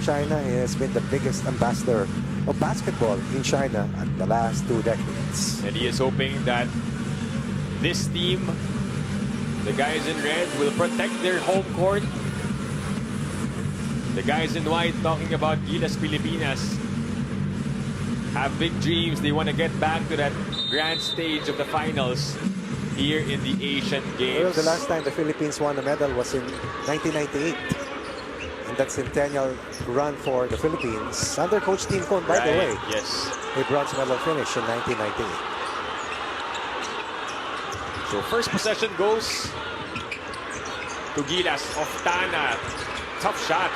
China has been the biggest ambassador of basketball in China in the last 2 decades. And he is hoping that this team, the guys in red, will protect their home court. The guys in white, talking about Gilas Pilipinas, have big dreams. They want to get back to that grand stage of the finals here in the Asian Games. Well, the last time the Philippines won a medal was in 1998. And that centennial run for the Philippines under Coach Tim Cone, by the way. Yes. A bronze medal finish in 1998. So first possession goes to Gilas. Oftana, tough shot.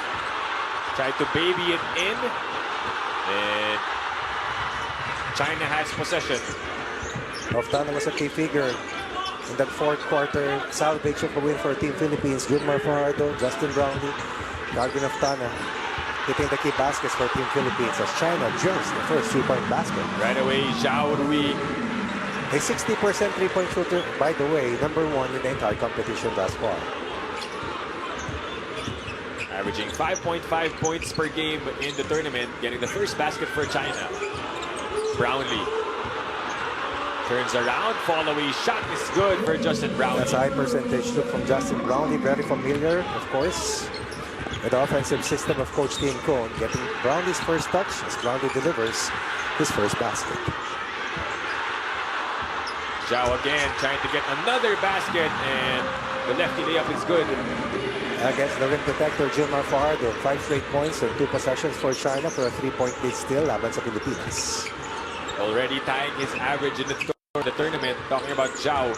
Tried to baby it in. And China has possession. Oftana was a key figure in that fourth quarter salvage of a win for Team Philippines. Junemar, Fajardo, Justin Brownley, Calvin Oftana hitting the key baskets for Team Philippines as China drills the first 3-point basket. Right away, Zhao Rui. A 60% 3-point shooter, by the way, #1 in the entire competition thus far. Averaging 5.5 points per game in the tournament, getting the first basket for China. Brownley turns around, fall-away shot is good for Justin Brownley. That's a high percentage look from Justin Brownley, very familiar, of course, with the offensive system of Coach Tim Cone, getting Brownley's first touch as Brownley delivers his first basket. Zhao again trying to get another basket, and the lefty layup is good. Against the rim protector, Junemar Fajardo, 5 straight points and 2 possessions for China for a 3-point lead still laban sa Pilipinas. Already tying his average in the tournament. Talking about Zhao.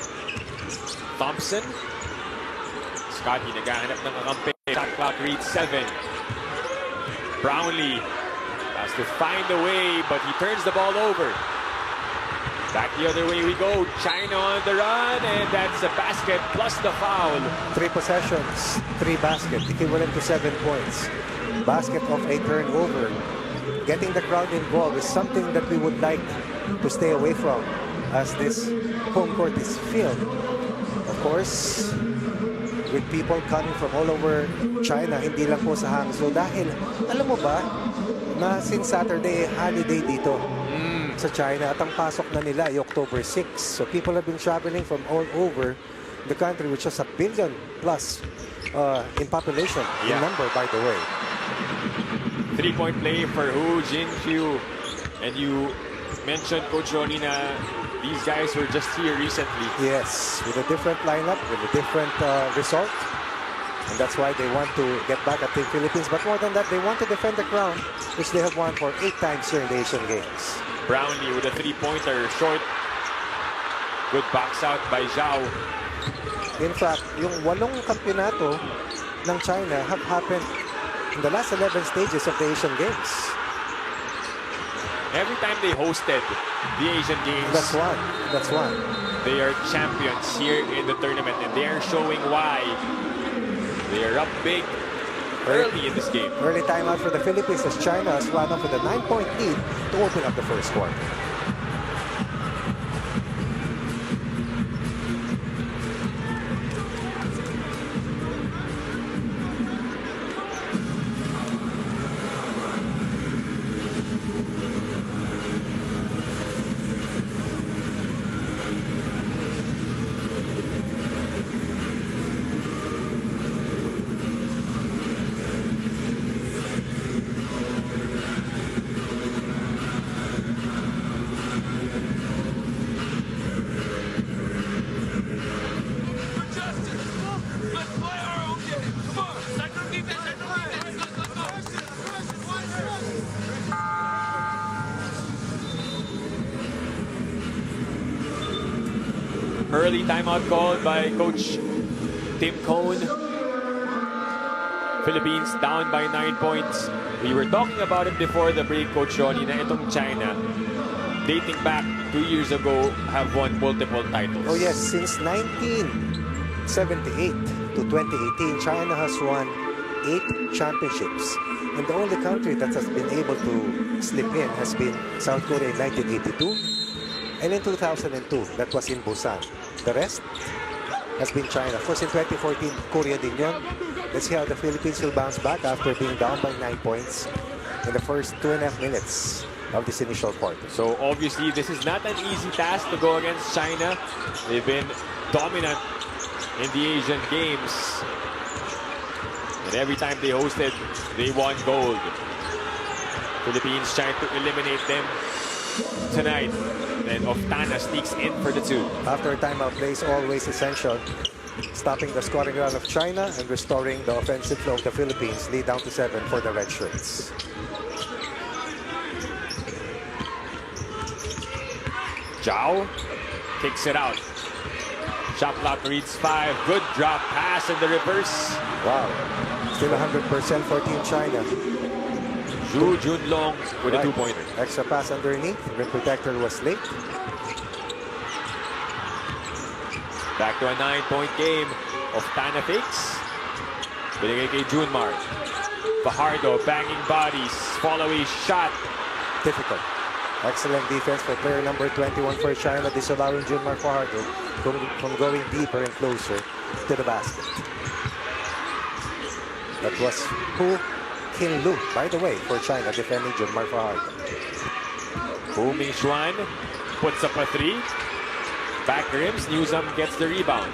Thompson. Scotty naghahanap ng kakampi. Shot clock reads 7. Brownlee has to find a way, but he turns the ball over. Back the other way we go. China on the run, and that's a basket plus the foul. 3 possessions, 3 baskets, equivalent to 7 points. Basket of a turnover. Getting the crowd involved is something that we would like to stay away from as this home court is filled. Of course, with people coming from all over China, hindi lang po sa Hangzhou. Dahil, alam mo ba, na since Saturday, holiday dito sa China at ang pasok na nila ay October 6. So people have been traveling from all over the country, which is 1 billion plus in population, in number, by the way. 3-point play for Hu Jinqiu. And you mentioned, Coach Ronnie, na these guys were just here recently. Yes, with a different lineup, with a different result. And that's why they want to get back at Team Philippines. But more than that, they want to defend the crown, which they have won for 8 times here in the Asian Games. Brownlee with a 3-pointer, short. Good box out by Zhao. In fact, yung 8 kampeonato ng China have happened in the last 11 stages of the Asian Games. Every time they hosted the Asian Games, That's one. they are champions here in the tournament, and they are showing why. They are up big early in this game. Early timeout for the Philippines as China has run up with a 9-point lead to open up the first quarter. Early timeout called by Coach Tim Cone. Philippines down by 9 points. We were talking about it before the break, Coach Ronnie, na itong China, dating back 2 years ago, have won multiple titles. Oh yes, since 1978 to 2018, China has won 8 championships. And the only country that has been able to slip in has been South Korea in 1982. And in 2002, that was in Busan. The rest has been China. Of course, in 2014, Korea din yun. Let's see how the Philippines will bounce back after being down by 9 points in the first 2.5 minutes of this initial quarter. So obviously, this is not an easy task to go against China. They've been dominant in the Asian Games. And every time they hosted, they won gold. Philippines trying to eliminate them tonight. And Oftana sneaks in for the 2. After a timeout play is always essential. Stopping the scoring run of China and restoring the offensive flow of the Philippines. Lead down to 7 for the red shirts. Zhao kicks it out. Shot clock reads 5. Good drop pass in the reverse. Wow. Still 100% for Team China. Zhu Junlong with a 2-pointer. Extra pass underneath. Rim protector was late. Back to a 9-point game. Oftana fakes. Binigay kay Junemar. Fajardo banging bodies. Follow-away shot. Difficult. Excellent defense for player number 21 for China, disallowing Junemar Fajardo from going deeper and closer to the basket. That was Hu Qinlu, by the way, for China, defending Junemar Fajardo. Hu Mingxuan puts up a 3. Back rims, Newsome gets the rebound.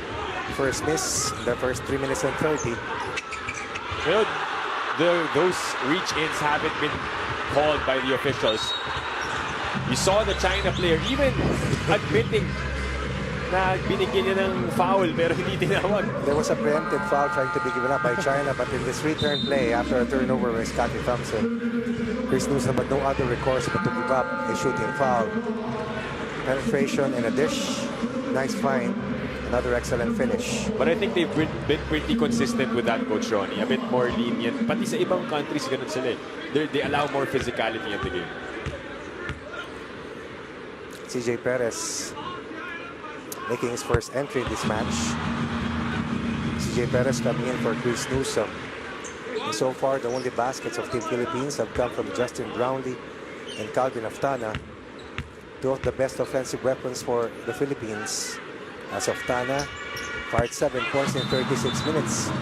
First miss in the first 3 minutes and 30. You know, those reach-ins haven't been called by the officials. You saw the China player even admitting na binigyan niya ng foul pero hindi tinawag. There was a preemptive foul trying to be given up by China, but in this return play, after a turnover by Scottie Thompson, Chris Newsome had no other recourse but to give up a shooting foul. Penetration and a dish. Nice find. Another excellent finish. But I think they've been pretty consistent with that, Coach Ronnie. A bit more lenient. Pati sa ibang countries, ganun sila. They allow more physicality in the game. CJ Perez making his first entry in this match. CJ Perez coming in for Chris Newsome. And so far, the only baskets of Team Philippines have come from Justin Brownley and Calvin Oftana. Two of the best offensive weapons for the Philippines. As Oftana fired 7 points in 36 minutes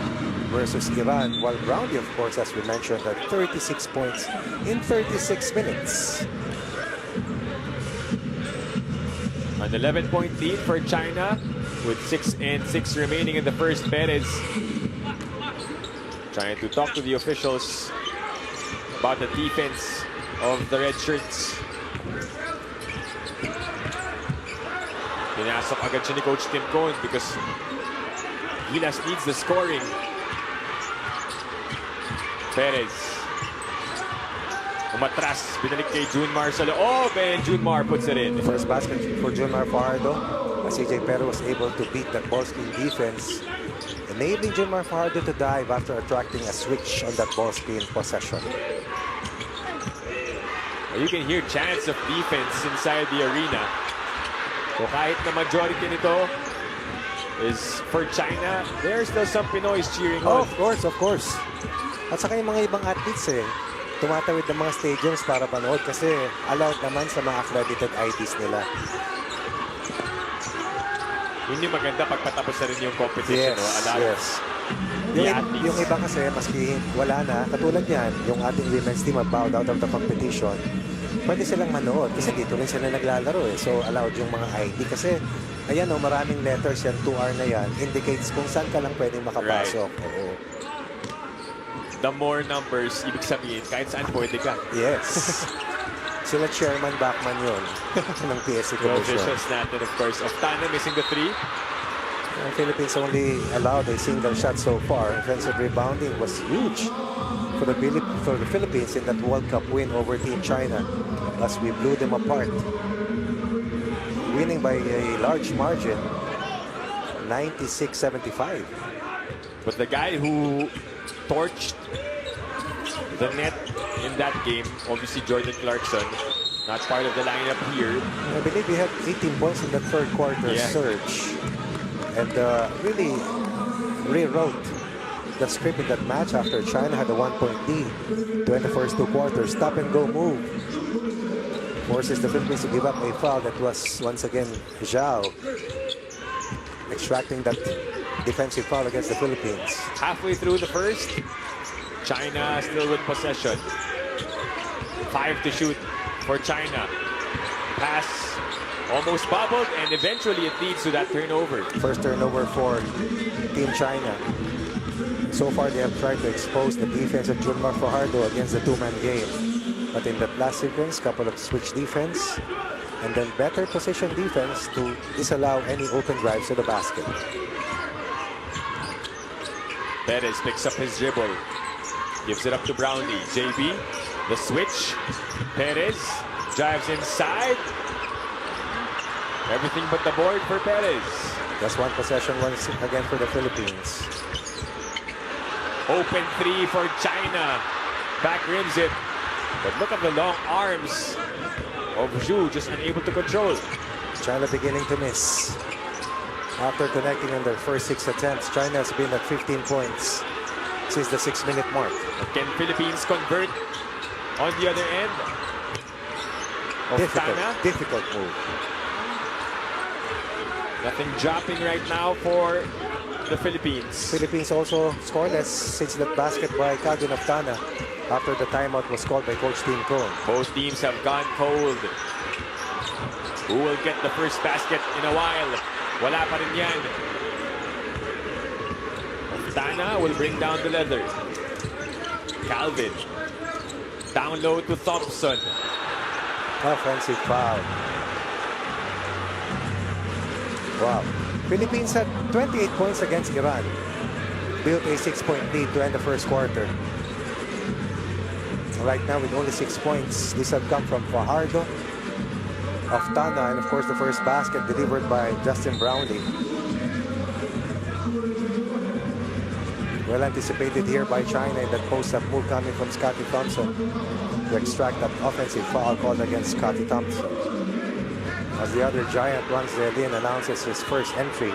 versus Iran, while Brownley, of course, as we mentioned, had 36 points in 36 minutes. An 11-point lead for China with 6 and 6 remaining in the first. Perez trying to talk to the officials about the defense of the red shirts. Pinasok agad siya ni Coach Tim Cohn because Gilas needs the scoring. Perez umatras, binalik kay Junemar sa loob, and Junemar puts it in. First basket for Junemar Fajardo. CJ Perez was able to beat that ball screen defense, enabling Junemar Fajardo to dive after attracting a switch on that ball screen possession. You can hear chants of defense inside the arena. So kahit na majority nito is for China, there's still some Pinoys cheering on. Oh, of course. At saka yung mga ibang athletes tumatawid ng mga stadiums para panood kasi allowed naman sa mga accredited IDs nila. Yun yung maganda pag patapos na rin yung competition. Yes. Yung iba kasi, maski wala na, katulad yan, yung ating women's team have bowed out of the competition, pwede silang manood kasi dito rin sila naglalaro So allowed yung mga ID kasi ayan maraming letters yan, 2R na yan, indicates kung saan ka lang pwedeng makapasok. Right. Oo. The more numbers, ibig sabihin, kahit saan pwede ka. Yes. Sila Chairman Bachman yun ng PSC The Commission. officials natin, of course. Oftana missing the 3. The Philippines only allowed a single shot so far. Offensive rebounding was huge for the Philippines in that World Cup win over Team China as we blew them apart. Winning by a large margin, 96-75. But the guy who torched the net in that game, obviously Jordan Clarkson, not part of the lineup here. I believe he had 18 points in the third quarter surge. And really rewrote the script in that match after China had a 1-point lead to end the first 2 quarters. Stop and go move forces the Philippines to give up a foul that was once again Zhao extracting that defensive foul against the Philippines. Halfway through the first, China still with possession. 5 to shoot for China. Pass almost bobbled, and eventually it leads to that turnover. First turnover for Team China. So far, they have tried to expose the defense of Junemar Fajardo against the two-man game. But in that last sequence, couple of switch defense, and then better position defense to disallow any open drives to the basket. Perez picks up his dribble. Gives it up to Brownley. JB, the switch. Perez drives inside. Everything but the board for Perez. Just one possession once again for the Philippines. Open 3 for China. Back rims it. But look at the long arms of Zhu, just unable to control. China beginning to miss. After connecting on their first 6 attempts, China has been at 15 points since the 6-minute mark. Can Philippines convert on the other end? Difficult move. Nothing dropping right now for the Philippines. Philippines also scoreless since that basket by Kagin of Tana after the timeout was called by Coach Team Cone. Both teams have gone cold. Who will get the first basket in a while? Wala pa rin yan. Tana will bring down the leather. Calvin. Down low to Thompson. Offensive foul. Wow. Philippines had 28 points against Iran. Built a 6-point lead to end the first quarter. Right now with only 6 points, these have come from Fajardo, of Tana, and of course the first basket delivered by Justin Brownley. Well anticipated here by China in that post-up move coming from Scotty Thompson to extract that offensive foul called against Scotty Thompson. As the other giant, Ron Zelin, announces his first entry.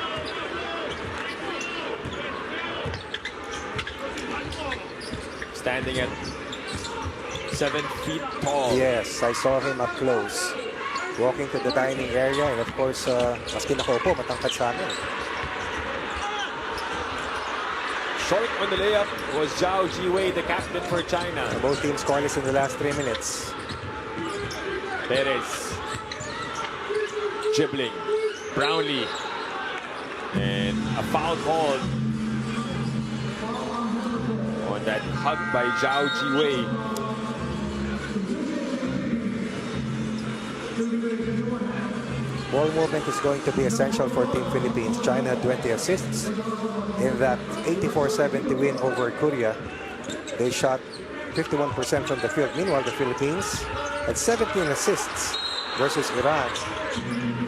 Standing at 7 feet tall. Yes, I saw him up close. Walking to the dining area, and of course, maski nakaupo, matangkad sa amin. Short on the layup was Zhao Jiwei, the captain for China. Both teams scoreless in the last 3 minutes. Perez. Dribbling. Brownley. And a foul called on that hug by Zhao Jiwei. Ball movement is going to be essential for Team Philippines. China had 20 assists in that 84-70 win over Korea. They shot 51% from the field. Meanwhile, the Philippines had 17 assists versus Iran.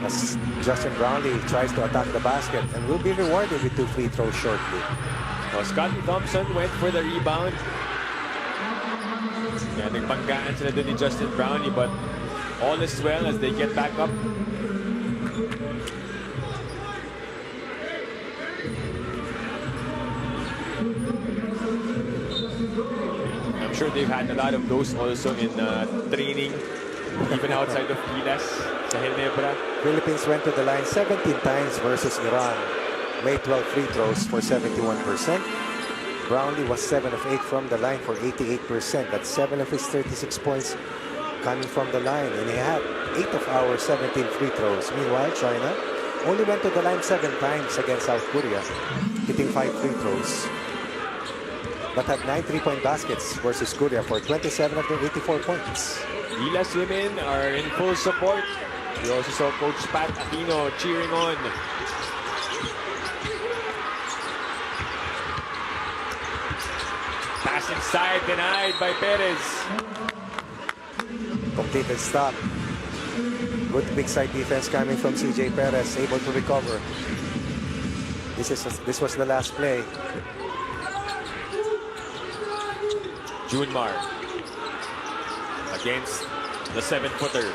As Justin Brownley tries to attack the basket and will be rewarded with 2 free throws shortly. Well, Scotty Thompson went for the rebound. Yeah, nagbanggaan sila dun ni Justin Brownley, but all is well as they get back up. I'm sure they've had a lot of those also in training, even outside of Gilas, sa Ginebra. Philippines went to the line 17 times versus Iran. Made 12 free throws for 71%. Brownley was 7 of 8 from the line for 88%. That's 7 of his 36 points coming from the line. And he had 8 of our 17 free throws. Meanwhile, China only went to the line 7 times against South Korea, hitting 5 free throws. But had 9 3-point baskets versus Korea for 27 of their 84 points. Gilas women are in full support. We also saw Coach Pat Aquino cheering on. Pass inside, denied by Perez. Completed stop. Good big side defense coming from CJ Perez, able to recover. This was the last play. Junemar against the 7-footer.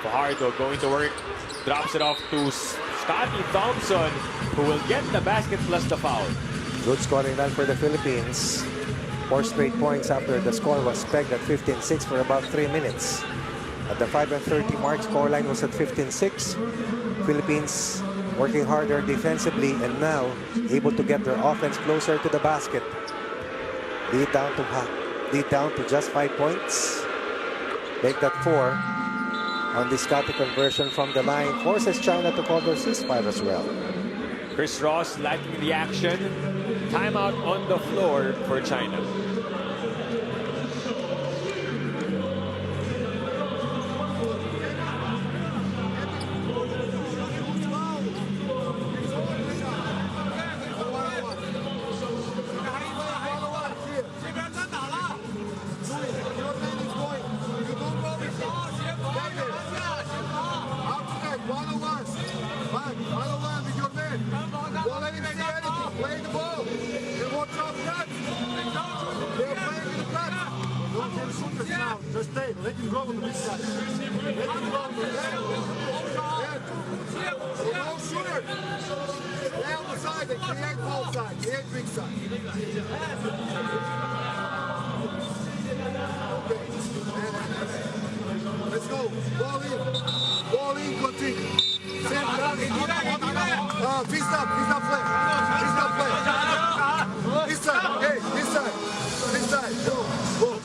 Fajardo going to work. Drops it off to Scotty Thompson, who will get the basket plus the foul. Good scoring run for the Philippines. 4 straight points after the score was pegged at 15-6 for about 3 minutes. At the 5:30 mark, scoreline was at 15-6. Philippines working harder defensively and now able to get their offense closer to the basket. Lead down to just 5 points. Make that 4 on the Scotty conversion from the line. Forces China to call their ceasefire as well. Chris Ross liking the action. Timeout on the floor for China. Just stay. Let him go on the big side. Let him go on the big side. No shooter. Stay on the side and create both sides. Create big side. Okay. Let's go. Ball in. Ball in. Continue. Fist up. Fist up play. Fist up play. This side. Okay. This side. This side. Go. Go.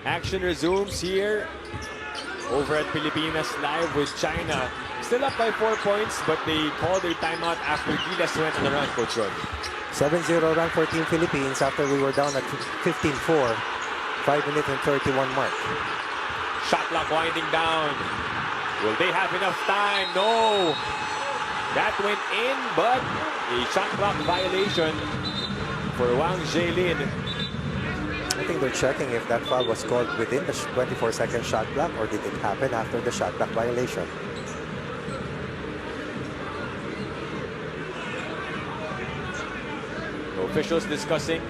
Action resumes here over at Pilipinas Live with China. Still up by 4 points, but they called their timeout after Gilas went on the run, Coach Ron. 7-0 run for Team Philippines after we were down at 15-4. 5 minutes and 31 mark. Shot clock winding down. Will they have enough time? No. That went in, but a shot clock violation for Wang Zhelin. I think they're checking if that foul was called within the 24-second shot clock or did it happen after the shot clock violation. Officials discussing.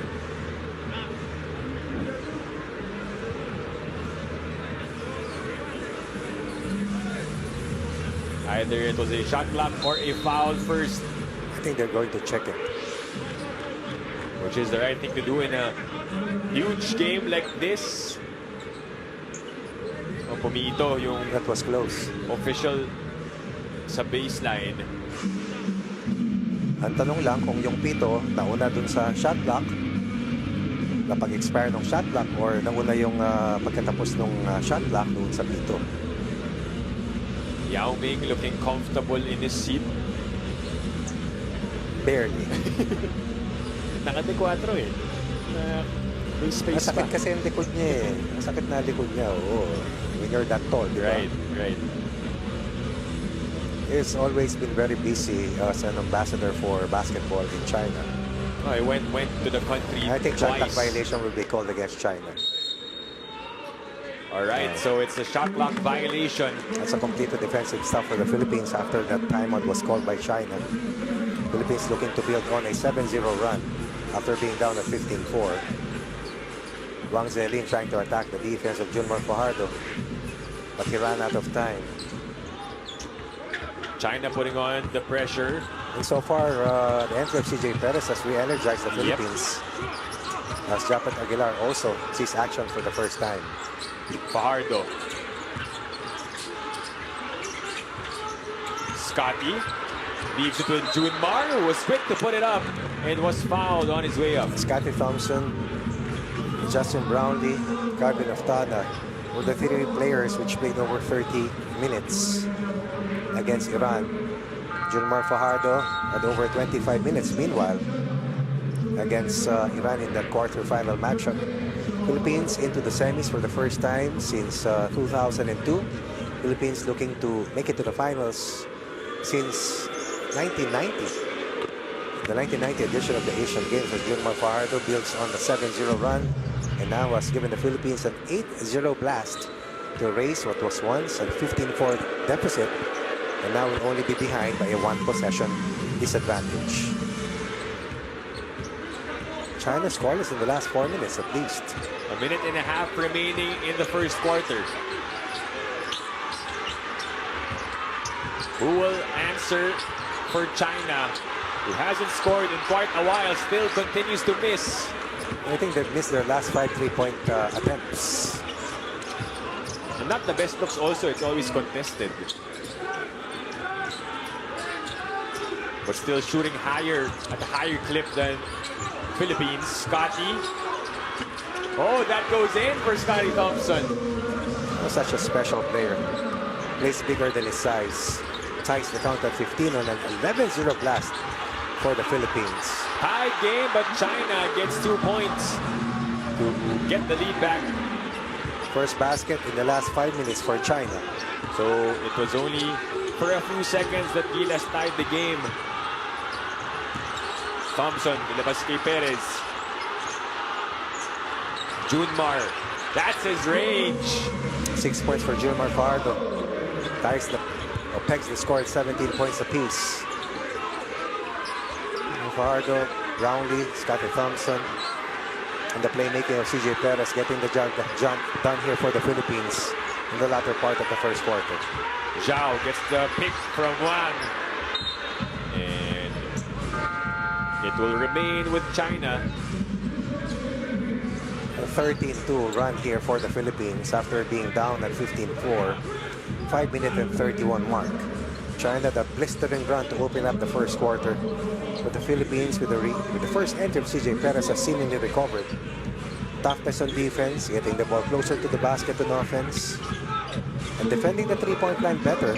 Either it was a shot clock or a foul first. I think they're going to check it. Which is the right thing to do in a huge game like this. O pumito yung That was close. official sa baseline. Ang tanong lang kung yung pito nauna dun sa shot clock, napag-expire ng shot clock, or nauna yung pagkatapos ng shot clock dun sa pito. Yao Ming looking comfortable in his seat. Barely. Naka-4 eh. May space Masakit pa. kasi yung likod niya eh. Masakit na likod niya. Oo. When you're that tall, di ba? Right, right. He's always been very busy as an ambassador for basketball in China. Oh, he went to the country I think shot clock twice. violation will be called against China. All right, so it's a shot clock violation. That's a completed defensive stuff for the Philippines after that timeout was called by China. Philippines looking to build on a 7-0 run after being down at 15-4. Wang Zhelin trying to attack the defense of Junemar Fajardo, but he ran out of time. China putting on the pressure. And so far, the entry of CJ Perez has re-energized the Philippines. As Japet Aguilar also sees action for the first time. Fajardo. Scotty leaves it with Junemar, who was quick to put it up and was fouled on his way up. Scotty Thompson, Justin Brownley, Calvin Oftada were the three players which played over 30 minutes against Iran. Junemar Fajardo had over 25 minutes meanwhile against Iran in the quarterfinal matchup. Philippines into the semis for the first time since 2002. Philippines looking to make it to the finals since 1990. The 1990 edition of the Asian Games, as Junemar Fajardo builds on the 7-0 run and now has given the Philippines an 8-0 blast to erase what was once a 15-4 deficit and now will only be behind by a one-possession disadvantage. China scoreless in the last 4 minutes at least. A minute and a half remaining in the first quarter. Who will answer for China, who hasn't scored in quite a while, still continues to miss. I think they've missed their last 5 3-point attempts. And not the best looks also, it's always contested. But still shooting higher, at a higher clip than Philippines. Scotty. Oh, that goes in for Scotty Thompson. Oh, such a special player. Plays bigger than his size. Ties the count at 15 on an 11-0 blast for the Philippines. High game, but China gets 2 points to get the lead back. First basket in the last 5 minutes for China. So it was only for a few seconds that Gilas tied the game. Thompson, ilabas kay Perez. Junemar, that's his range. 6 points for Junemar. Fajardo ties the, or pegs the score at 17 points apiece. Fajardo, Brownley, Scotty Thompson, and the playmaking of CJ Perez getting the jump done here for the Philippines in the latter part of the first quarter. Zhao gets the pick from Wang. And it will remain with China. A 13-2 run here for the Philippines after being down at 15-4. 5 minute and 31 mark. China, the blistering run to open up the first quarter. But the Philippines, with the first entry of CJ Perez, has seemingly recovered. Toughness on defense, getting the ball closer to the basket on offense, and defending the three-point line better.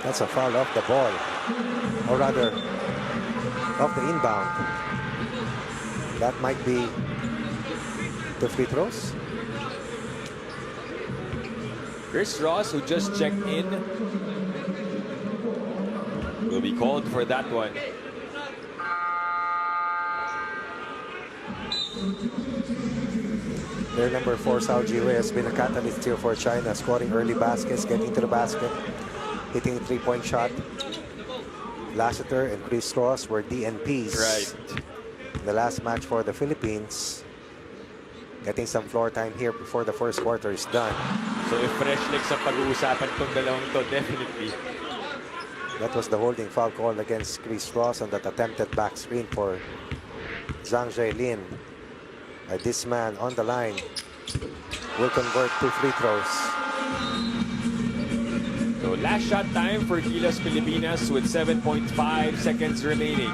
That's a foul off the ball, or rather, off the inbound. That might be the free throws. Chris Ross, who just checked in, will be called for that one. Their number 4, Sao Jiwei, has been a catalyst here for China, scoring early baskets, getting to the basket, hitting a three-point shot. Lassiter and Chris Ross were DNPs. Right. In the last match for the Philippines. Getting some floor time here before the first quarter is done. So if fresh legs ang pag-uusapan itong dalawang to, definitely. That was the holding foul call against Chris Ross on that attempted back screen for Zhang Jailin. This man on the line will convert 2 free throws. So last shot time for Gilas Pilipinas with 7.5 seconds remaining.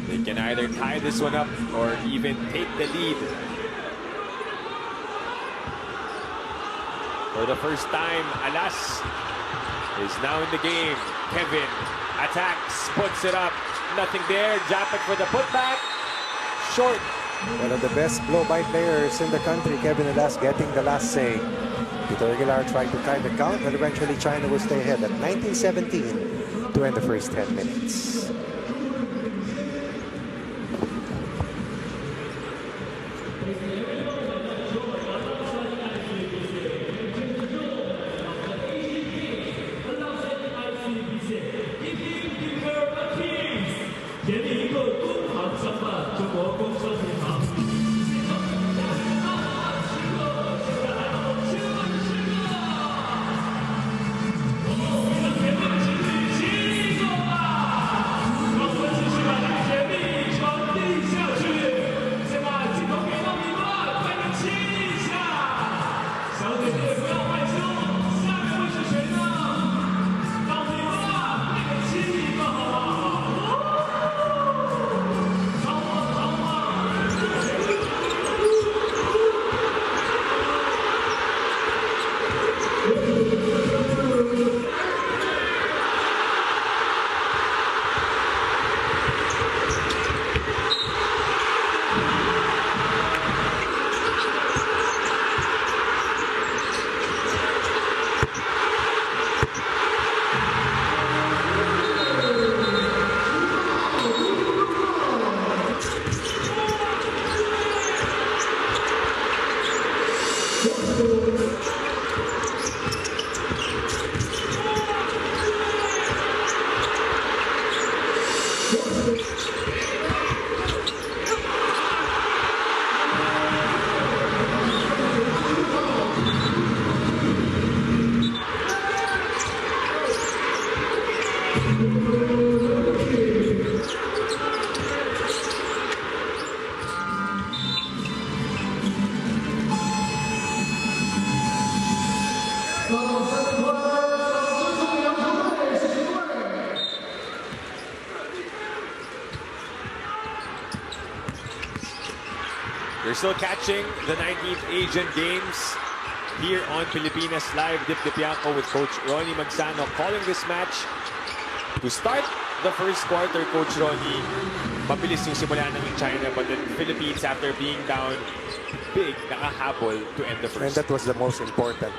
They can either tie this one up or even take the lead. For the first time, Alas is now in the game. Kevin attacks, puts it up. Nothing there. Japek for the putback. Short. One of the best blow-by players in the country, Kevin Alas, getting the last say. Peter Aguilar tried to tie the count, but eventually China will stay ahead at 19-17 to end the first 10 minutes. You're still catching the 19th Asian Games here on Pilipinas Live. Dip Dipianco with Coach Ronnie Magsano calling this match. To start the first quarter, Coach Ronnie, mabilis yung simula ng China, but the Philippines, after being down big, nakahabol to end the first. And that was the most important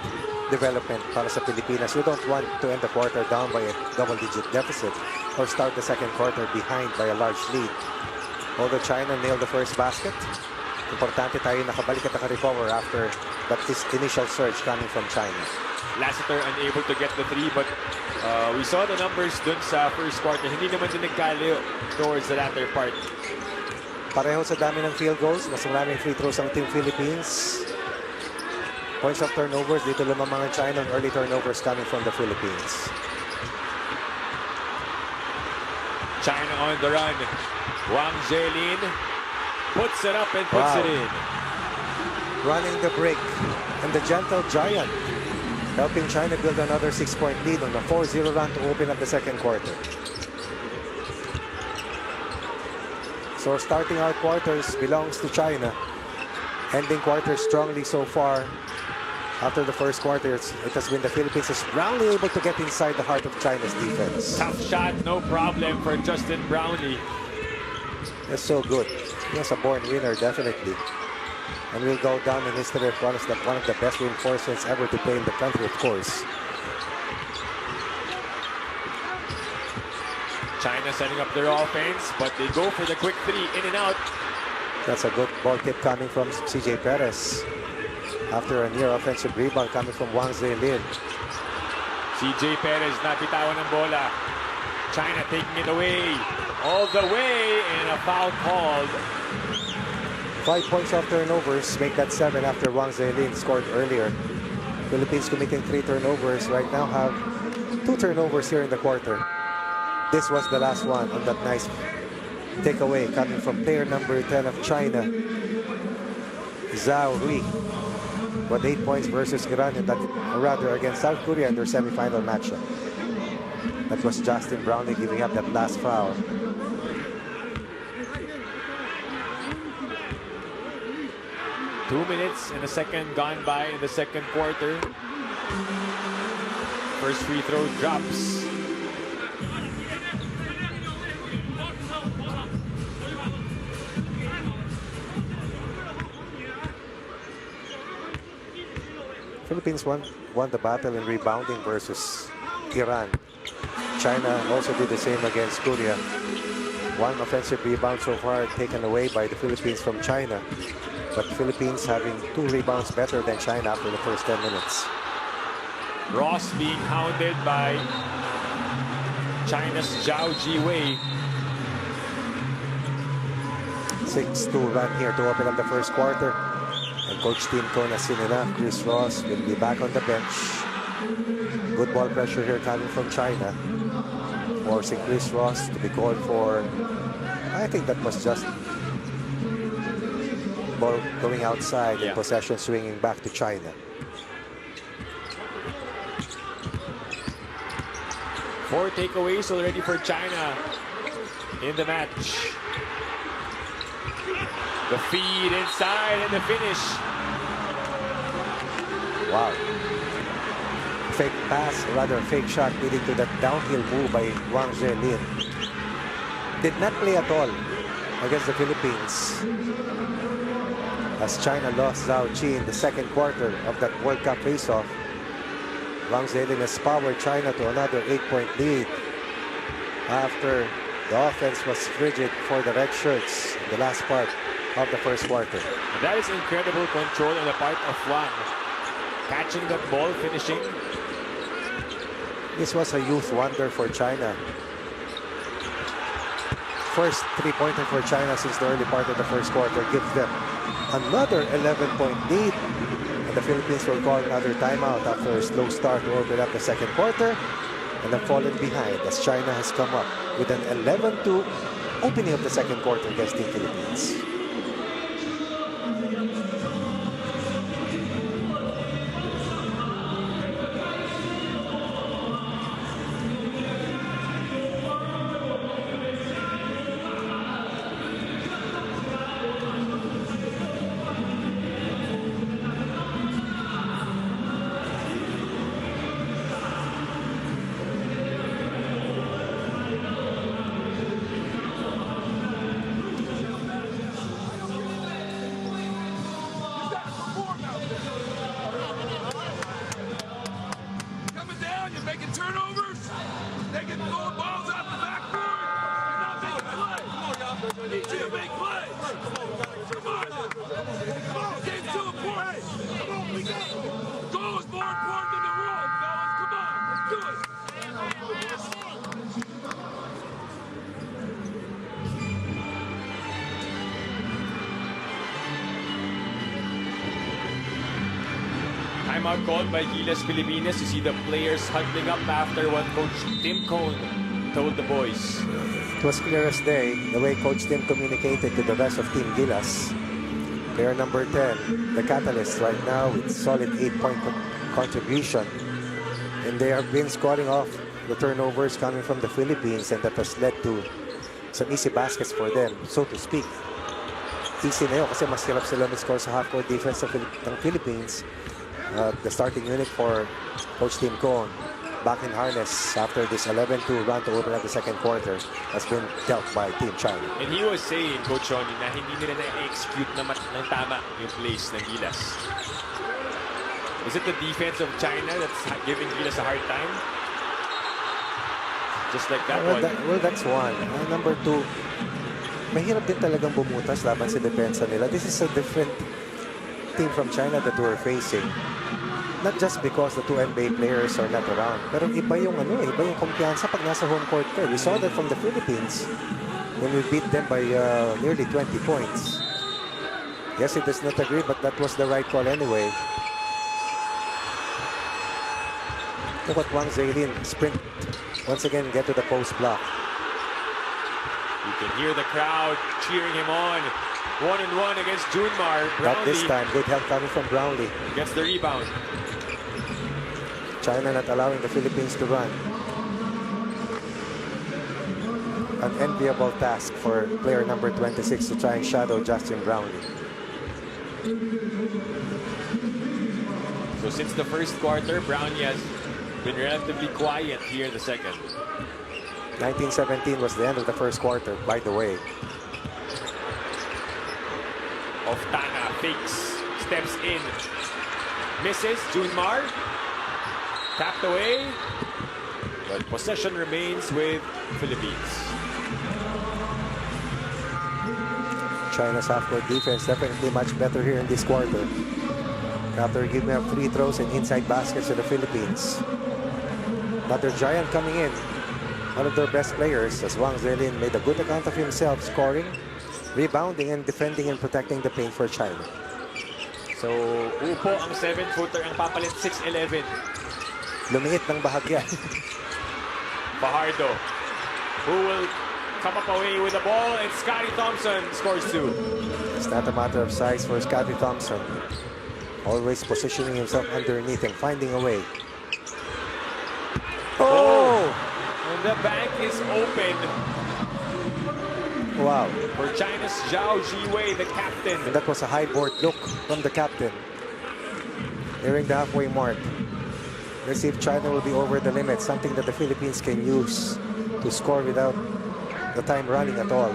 development para sa Pilipinas. You don't want to end the quarter down by a double-digit deficit or start the second quarter behind by a large lead. Although China nailed the first basket, importante tayo nakabalik at naka-recover after that initial surge coming from China. Lassiter unable to get the three, but we saw the numbers dun sa first quarter. Hindi naman din nagkalayo towards the latter part. Pareho sa dami ng field goals, mas maraming free throws ang Team Philippines. Points of turnovers, dito lumamang ang China, early turnovers coming from the Philippines. China on the run. Wang Zhelin puts it up and puts it in. Running the break. And the gentle giant helping China build another 6-point lead on a 4-0 run to open up the second quarter. So starting out quarters belongs to China. Ending quarters strongly so far. After the first quarter, it has been the Philippines is Brownley able to get inside the heart of China's defense. Tough shot, no problem for Justin Brownley. That's so good. He was a born winner, definitely. And will go down in history as one of the best reinforcements ever to play in the country, of course. China setting up their offense, but they go for the quick three, in and out. That's a good ball tip coming from CJ Perez. After a near offensive rebound coming from Wang Zhelin. CJ Perez napitawan ng bola. China taking it away. All the way, and a foul called. 5 points off turnovers, make that 7 after Wang Zhelin scored earlier. Philippines committing 3 turnovers, right now have 2 turnovers here in the quarter. This was the last one on that nice takeaway coming from player number 10 of China, Zhao Rui. With 8 points versus Iran, and that, rather against South Korea in their semi-final matchup. That was Justin Brownley giving up that last foul. Two minutes and a second gone by in the second quarter. First free throw drops. Philippines won the battle in rebounding versus Iran. China also did the same against Korea. 1 offensive rebound so far taken away by the Philippines from China. But Philippines having 2 rebounds better than China after the first 10 minutes. Ross being hounded by China's Zhao Jiwei. 6-2 run here to open up the first quarter. And Coach Tim Cone has seen enough. Chris Ross will be back on the bench. Good ball pressure here coming from China. Forcing Chris Ross to be called for, I think that was just ball going outside and possession swinging back to China. Four takeaways already for China in the match. The feed inside and the finish. Wow. Fake pass, rather fake shot leading to that downhill move by Wang Zhelin. Did not play at all against the Philippines, as China lost Zhao Qi in the second quarter of that World Cup face-off. Wang Zhelin has powered China to another 8-point lead after the offense was frigid for the red shirts in the last part of the first quarter. And that is incredible control on the part of Wang. Catching that ball, finishing. This was a youth wonder for China. first three-pointer for China since the early part of the first quarter gives them another 11-point lead. And the Philippines will call another timeout after a slow start to open up the second quarter and have fallen behind as China has come up with an 11-2 opening of the second quarter against the Philippines. Timeout called by Gilas Pilipinas. You see the players huddling up after what Coach Tim Cone told the boys. It was clear as day the way Coach Tim communicated to the rest of Team Gilas. Player number 10, the catalyst right now with solid 8-point contribution. And they have been scoring off the turnovers coming from the Philippines, and that has led to some easy baskets for them, so to speak. Easy na yun kasi mas hirap sila mag-score sa half-court defense ng Philippines. The starting unit for Coach Tim Cone back in harness after this 11-2 run to open up the second quarter has been dealt by Team China. And he was saying, Coach Ronnie, na hindi nila na-execute ng tama yung plays ng Gilas. Is it the defense of China that's giving Gilas a hard time? Just like that one. Well, that's one. Number two, mahirap din talagang bumutas laban sa depensa nila. This is a different team from China that we're facing. Not just because the two NBA players are not around, pero iba yung iba yung kumpiyansa pag nasa home court ka. We saw that from the Philippines when we beat them by nearly 20 points. Yes, it does not agree, but that was the right call anyway. Look at Wang Zailin sprint once again, get to the post block. You can hear the crowd cheering him on. 1-on-1 against Junemar. Not this time. Good help coming from Brownley. Gets the rebound. China not allowing the Philippines to run. An enviable task for player number 26 to try and shadow Justin Brownley. So since the first quarter, Brownley has been relatively quiet here in the second. 1917 was the end of the first quarter, by the way. Oftana fakes, steps in, misses. Junemar tapped away, but possession remains with Philippines. China's half-court defense definitely much better here in this quarter. After giving up free throws and inside baskets to the Philippines. Another giant coming in. One of their best players, as Wang Zailin made a good account of himself, scoring, rebounding, and defending and protecting the paint for China. So, upo ang 7-footer ang papalit 6'11". Lumiit ng bahagya. Fajardo, who will come up away with the ball, and Scotty Thompson scores 2. It's not a matter of size for Scotty Thompson. Always positioning himself underneath and finding a way. Oh! And the bank is open. Wow. For China's Zhao Jiwei, the captain. And that was a high board look from the captain. Nearing the halfway mark. Let's see if China will be over the limit, something that the Philippines can use to score without the time running at all.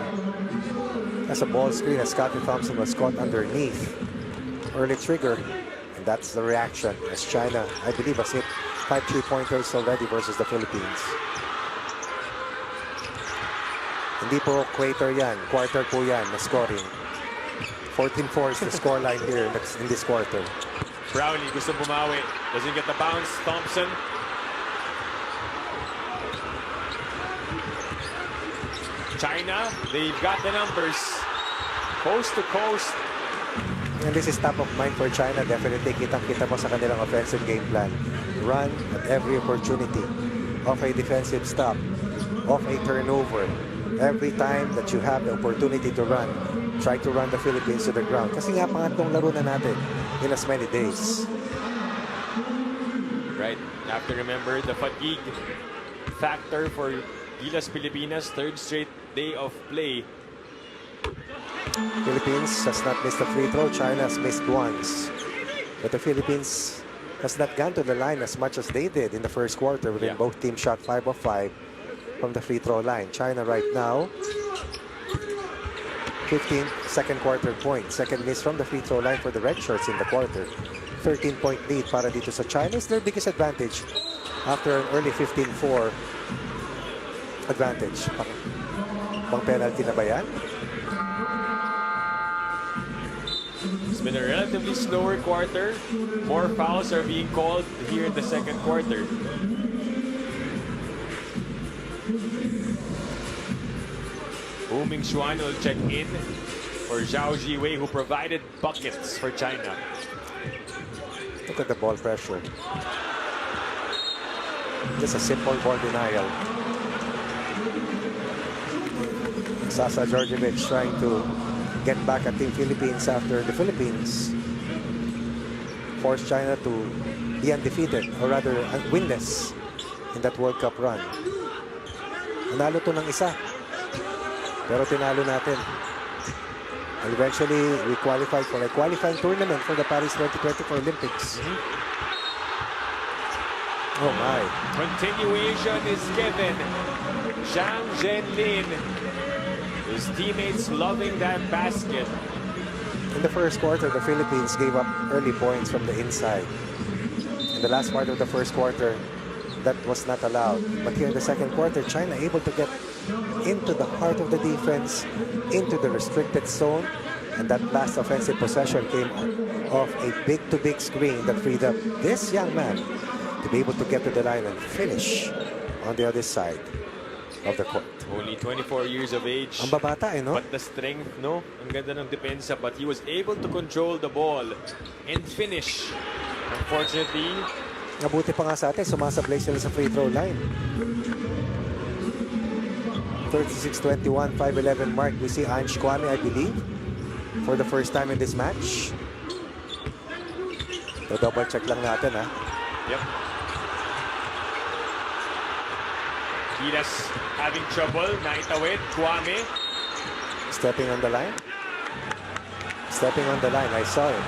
As a ball screen, as Scotty Thompson was caught underneath. Early trigger, and that's the reaction as China, I believe, has hit 5 3-pointers already versus the Philippines. Hindi po quarter yan, quarter po yan na scoring. 14-4 is the scoreline here in this quarter. Brownley gusto bumawi. Doesn't get the bounce. Thompson. China, they've got the numbers. Coast to coast. And this is top of mind for China. Definitely kitang-kita mo sa kanilang offensive game plan. Run at every opportunity. Off a defensive stop. Off a turnover. Every time that you have the opportunity to run, try to run the Philippines to the ground. Kasi nga, pangatlong laro na natin in as many days. Right. You have to remember the fatigue factor for Gilas Pilipinas. Third straight day of play. Philippines has not missed a free throw. China has missed once. But the Philippines has not gone to the line as much as they did in the first quarter, when both teams shot 5 of 5 from the free throw line. China right now, 15 second quarter point. Second miss from the free throw line for the red shirts in the quarter. 13-point lead para dito sa China. Is their biggest advantage after an early 15-4 advantage. Pang penalty na ba yan? It's been a relatively slower quarter. More fouls are being called here in the second quarter. Wu Mingxuan will check in for Zhao Jiwei, who provided buckets for China. Look at the ball pressure. Just a simple ball denial. Sasa Djordjevic trying to get back at Team Philippines after the Philippines forced China to be undefeated, or rather winless in that World Cup run. Nanalo to ng isa, pero tinalo natin. And eventually, we qualified for a qualifying tournament for the Paris 2024 Olympics. Oh my. Continuation is given. Zhang Zhenlin. His teammates loving that basket. In the first quarter, the Philippines gave up early points from the inside. In the last part of the first quarter, that was not allowed. But here in the second quarter, China able to get into the heart of the defense, into the restricted zone, and that last offensive possession came off a big-to-big screen that freed up this young man to be able to get to the line and finish on the other side of the court. Only 24 years of age. Ang babata, no? But the strength, no? Ang ganda ng depensa, but he was able to control the ball and finish. Unfortunately, Nabuti pa nga sa atin, sumasablay sila sa free throw line. 36-21, 5-11 mark. We see Ange Kwame, I believe, for the first time in this match. So double check lang natin, ha? yep. Gilas having trouble. Naitawid. Kwame. Stepping on the line. Stepping on the line. I saw it.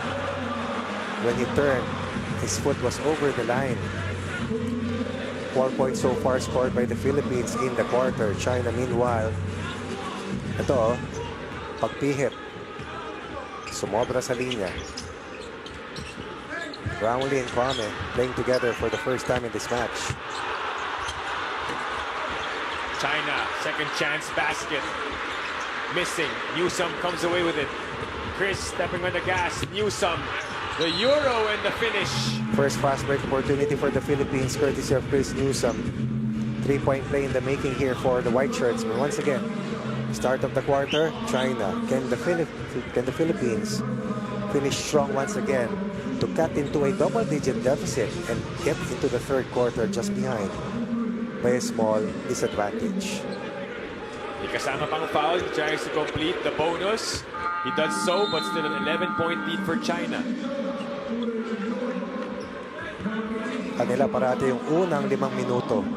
When he turned, his foot was over the line. 4 points so far scored by the Philippines in the quarter. China, meanwhile, ito, pagpihit. Sumobra sa linya. Brownley and Kwame playing together for the first time in this match. China, second chance basket. Missing. Newsome comes away with it. Chris stepping on the gas. Newsome. The Euro and the finish. First fast break opportunity for the Philippines, courtesy of Chris Newsome. 3-point play in the making here for the white shirts. But once again, start of the quarter, China. Can the Philippines finish strong once again to cut into a double-digit deficit and get into the third quarter just behind by a small disadvantage? May kasama pang foul. He tries to complete the bonus. He does so, but still an 11-point lead for China. Kanila parati yung unang 5 minuto.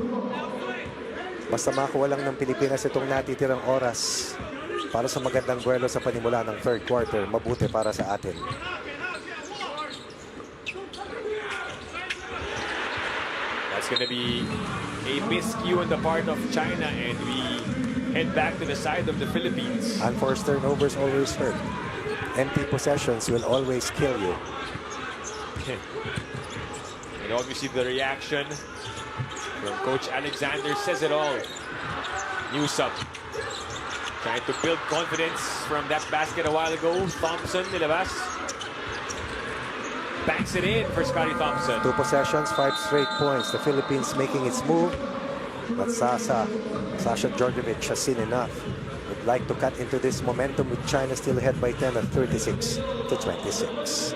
Basta makuha lang ng Pilipinas itong natitirang oras para sa magandang duelo sa panimula ng third quarter, mabuti para sa atin. That's going to be a miscue on the part of China, and we head back to the side of the Philippines. Unforced turnovers always hurt. Empty possessions will always kill you. And obviously the reaction from Coach Alexander says it all. Newsome trying to build confidence from that basket a while ago. Thompson nilabas. Banks it in for Scotty Thompson. 2 possessions, 5 straight points. The Philippines making its move But Sasha Djordjevic has seen enough. Would like to cut into this momentum with China still ahead by 10 at 36-26.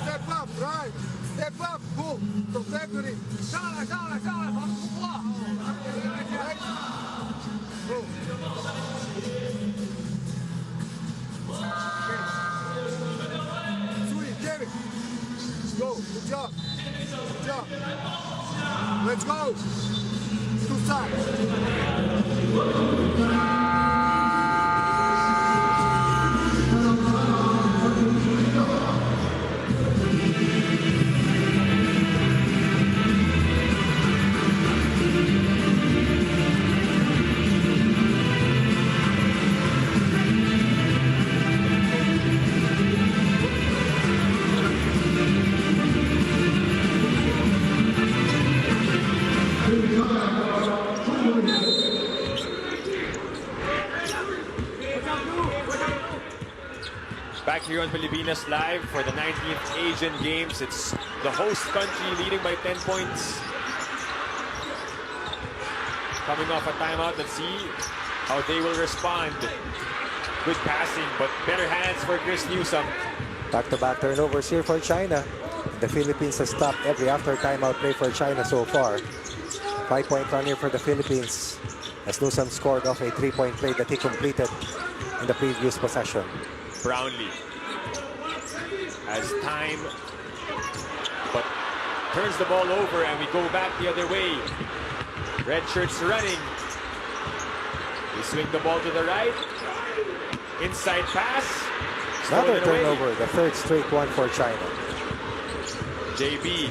Step up, right? Step up, go. Trajectory. 上来，防突破。Go. Sweet, get it. Go. Good job. Good job. Let's go. Two sides. Back here on Pilipinas Live for the 19th Asian Games. It's the host country leading by 10 points. Coming off a timeout, let's see how they will respond. Good passing, but better hands for Chris Newsome. Back-to-back turnovers here for China. The Philippines has stopped every after timeout play for China so far. 5-point run here for the Philippines as Newsome scored off a 3-point play that he completed in the previous possession. Brownley has time, but turns the ball over and we go back the other way. Red shirts running. They swing the ball to the right. Inside pass. Another Stolen away. turnover, the third straight one for China. JB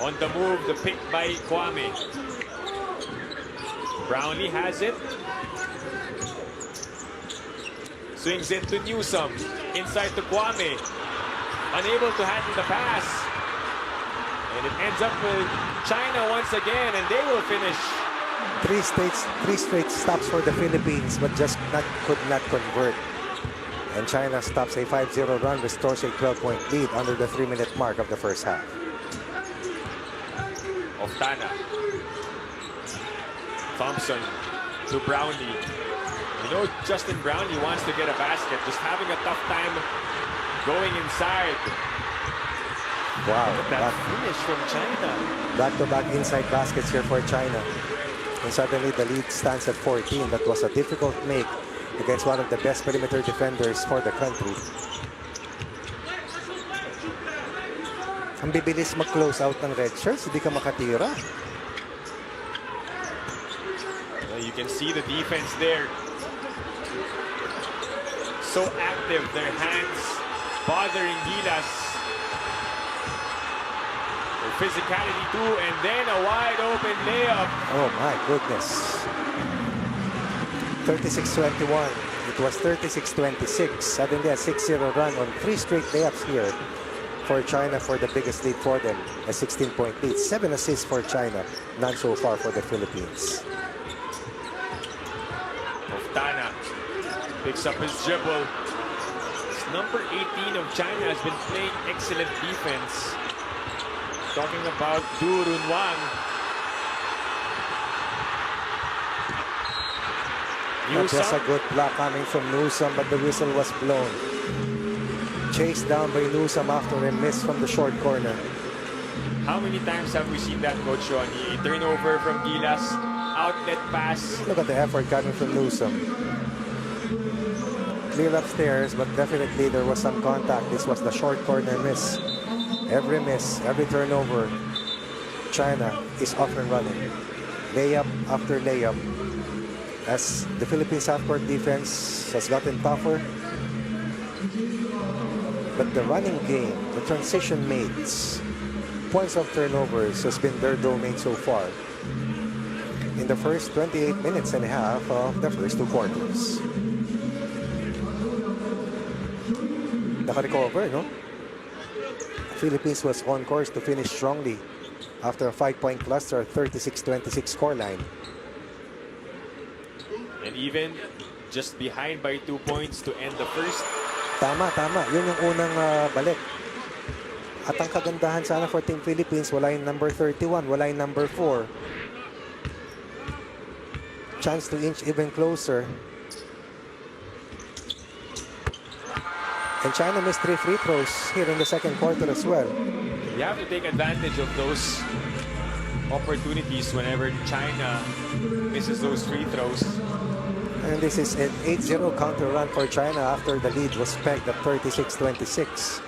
on the move, the pick by Kwame. Brownlee has it. Swings it to Newsome. Inside to Kwame. Unable to handle the pass. And it ends up with China once again, and they will finish. Three straight stops for the Philippines, but just could not convert. And China stops a 5-0 run, restores a 12-point lead under the 3-minute mark of the first half. Oftana. Thompson to Brownlee. You know, Justin Brownlee wants to get a basket, just having a tough time going inside. Wow, That finish from China. back-to-back inside baskets here for China. And suddenly the lead stands at 14. That was a difficult make against one of the best perimeter defenders for the country. Ang bibilis mag-close out ng red shirts, hindi ka makatira. You can see the defense there. So active, their hands bothering Gilas. Their physicality too, and then a wide open layup. Oh my goodness. 36-21. It was 36-26. Suddenly a 6-0 run on 3 straight layups here for China for the biggest lead for them. A 16-point lead. 7 assists for China. None so far for the Philippines. Oftana picks up his dribble. This number 18 of China has been playing excellent defense. Talking about Du Runwang. That was a good block coming from Newsome, but the whistle was blown. Chased down by Newsome after a miss from the short corner. How many times have we seen that, Coach Ronnie? A turnover from Gilas, outlet pass. Look at the effort coming from Newsome. Clear upstairs, but definitely there was some contact. This was the short corner miss. Every miss, every turnover, China is off and running. Layup after layup. As the Philippines half-court defense has gotten tougher. But the running game, the transition mates, points of turnovers has been their domain so far. in the first 28 minutes and a half of the first two quarters. Naka-recover, no? Philippines was on course to finish strongly after a 5-point cluster, 36-26 scoreline. And even just behind by 2 points to end the first. Tama. Yun yung unang balik. At ang kagandahan sana for Team Philippines, wala yung number 31, wala yung number 4. Chance to inch even closer. And China missed 3 free throws here in the second quarter as well. You have to take advantage of those opportunities whenever China misses those free throws. And this is an 8-0 counter run for China after the lead was pegged at 36-26.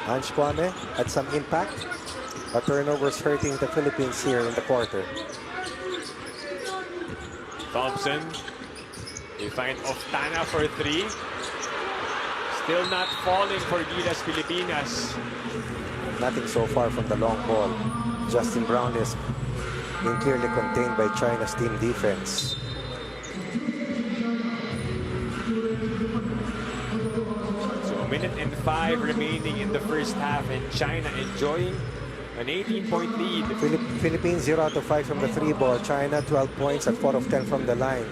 Ange Kwame had some impact, but turnovers hurting the Philippines here in the quarter. Thompson, they find Oftana for 3. Still not falling for Gilas Pilipinas. Nothing so far from the long ball. Justin Brownley has been clearly contained by China's team defense. So a minute and 5 remaining in the first half, and China enjoying an 18-point lead. Philippines 0 out of 5 from the 3 ball. China 12 points at 4 of 10 from the line.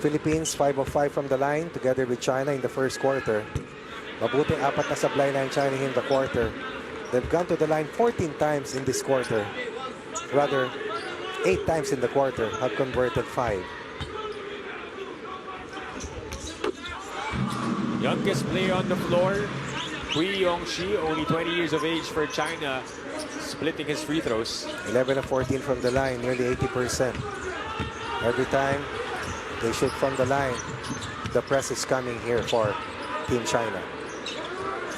Philippines 5 of 5 from the line together with China in the first quarter. Mabuting 4 na sablay line China in the quarter. They've gone to the line 14 times in this quarter. Rather, 8 times in the quarter, have converted 5. Youngest player on the floor, Hui Yongxi, only 20 years of age for China, splitting his free throws. 11 of 14 from the line, nearly 80%. Every time they shoot from the line, the press is coming here for Team China.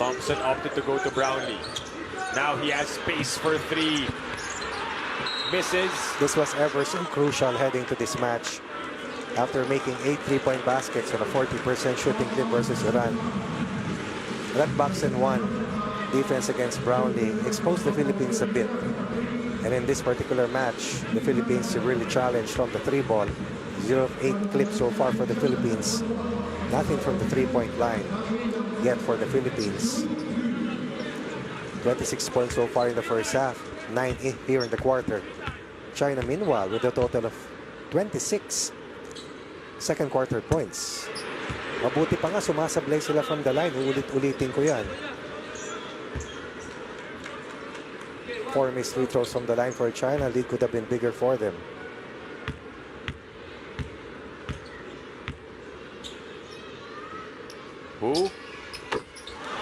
Thompson opted to go to Brownley. Now he has space for 3. Misses. This was ever so crucial heading to this match after making 8 3-point baskets on a 40% shooting clip versus Iran. That box and 1 defense against Brownley exposed the Philippines a bit. And in this particular match, the Philippines really challenged from the 3 ball. 0 of 8 clips so far for the Philippines. Nothing from the 3-point line yet for the Philippines. 26 points so far in the first half. 9 here in the quarter. China, meanwhile, with a total of 26 second quarter points. Mabuti pa nga, sumasablay sila from the line. Ulit-ulitin ko yan. 4 missed free throws from the line for China. Lead could have been bigger for them. Hu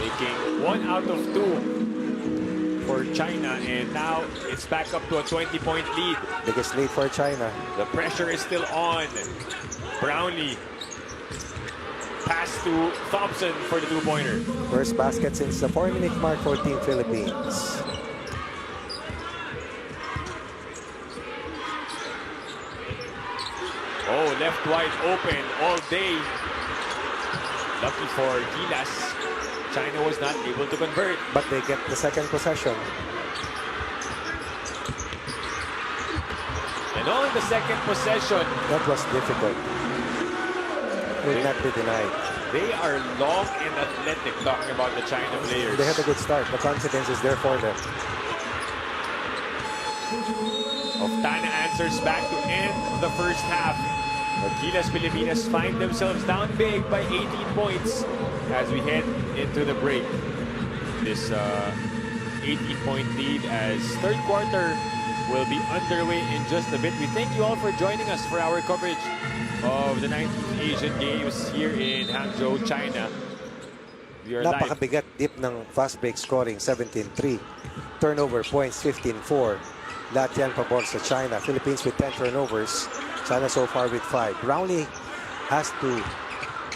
making 1 out of 2 for China, and now it's back up to a 20-point lead. Biggest lead for China. The pressure is still on. Brownley. Pass to Thompson for the 2-pointer. First basket since the 4-minute mark for Team Philippines. Oh, left wide open all day. Lucky for Gilas. China was not able to convert. But they get the second possession. And on the second possession, That was difficult. Will not be denied. they are long and athletic, talking about the China players. They had a good start. The confidence is there for them. Oftana answers back to end the first half. The Gilas Pilipinas find themselves down big by 18 points as we head into the break. This 18-point lead as third quarter will be underway in just a bit. We thank you all for joining us for our coverage of the 19th Asian Games here in Hangzhou, China. We are live. Napakabigat deep ng fast break scoring, 17-3. Turnover points, 15-4. Lahat yan pabor sa China. Philippines with 10 turnovers. China so far with 5. Brownley has to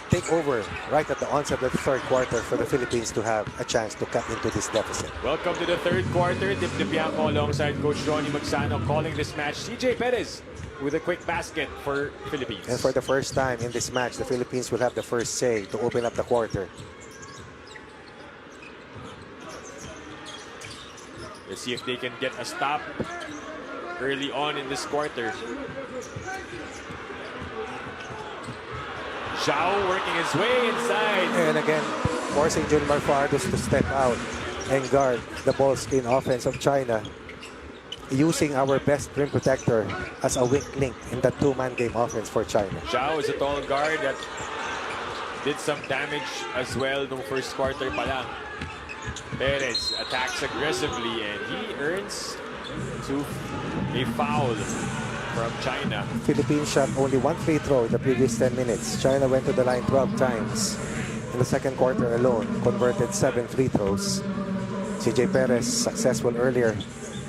take over right at the onset of the third quarter for the Philippines to have a chance to cut into this deficit. Welcome to the third quarter. Dip Bianco alongside Coach Ronnie Magsano calling this match. CJ Perez with a quick basket for Philippines. And for the first time in this match, the Philippines will have the first say to open up the quarter. Let's see if they can get a stop. early on in this quarter. Zhao working his way inside. And again, forcing Junemar Fajardo to step out and guard the ball screen offense of China, using our best rim protector as a weak link in the two-man game offense for China. Zhao is a tall guard that did some damage as well nung first quarter pa lang. Perez attacks aggressively and he earns a foul from China. Philippines shot only one free throw in the previous 10 minutes. China went to the line 12 times in the second quarter alone, converted 7 free throws. CJ Perez successful earlier,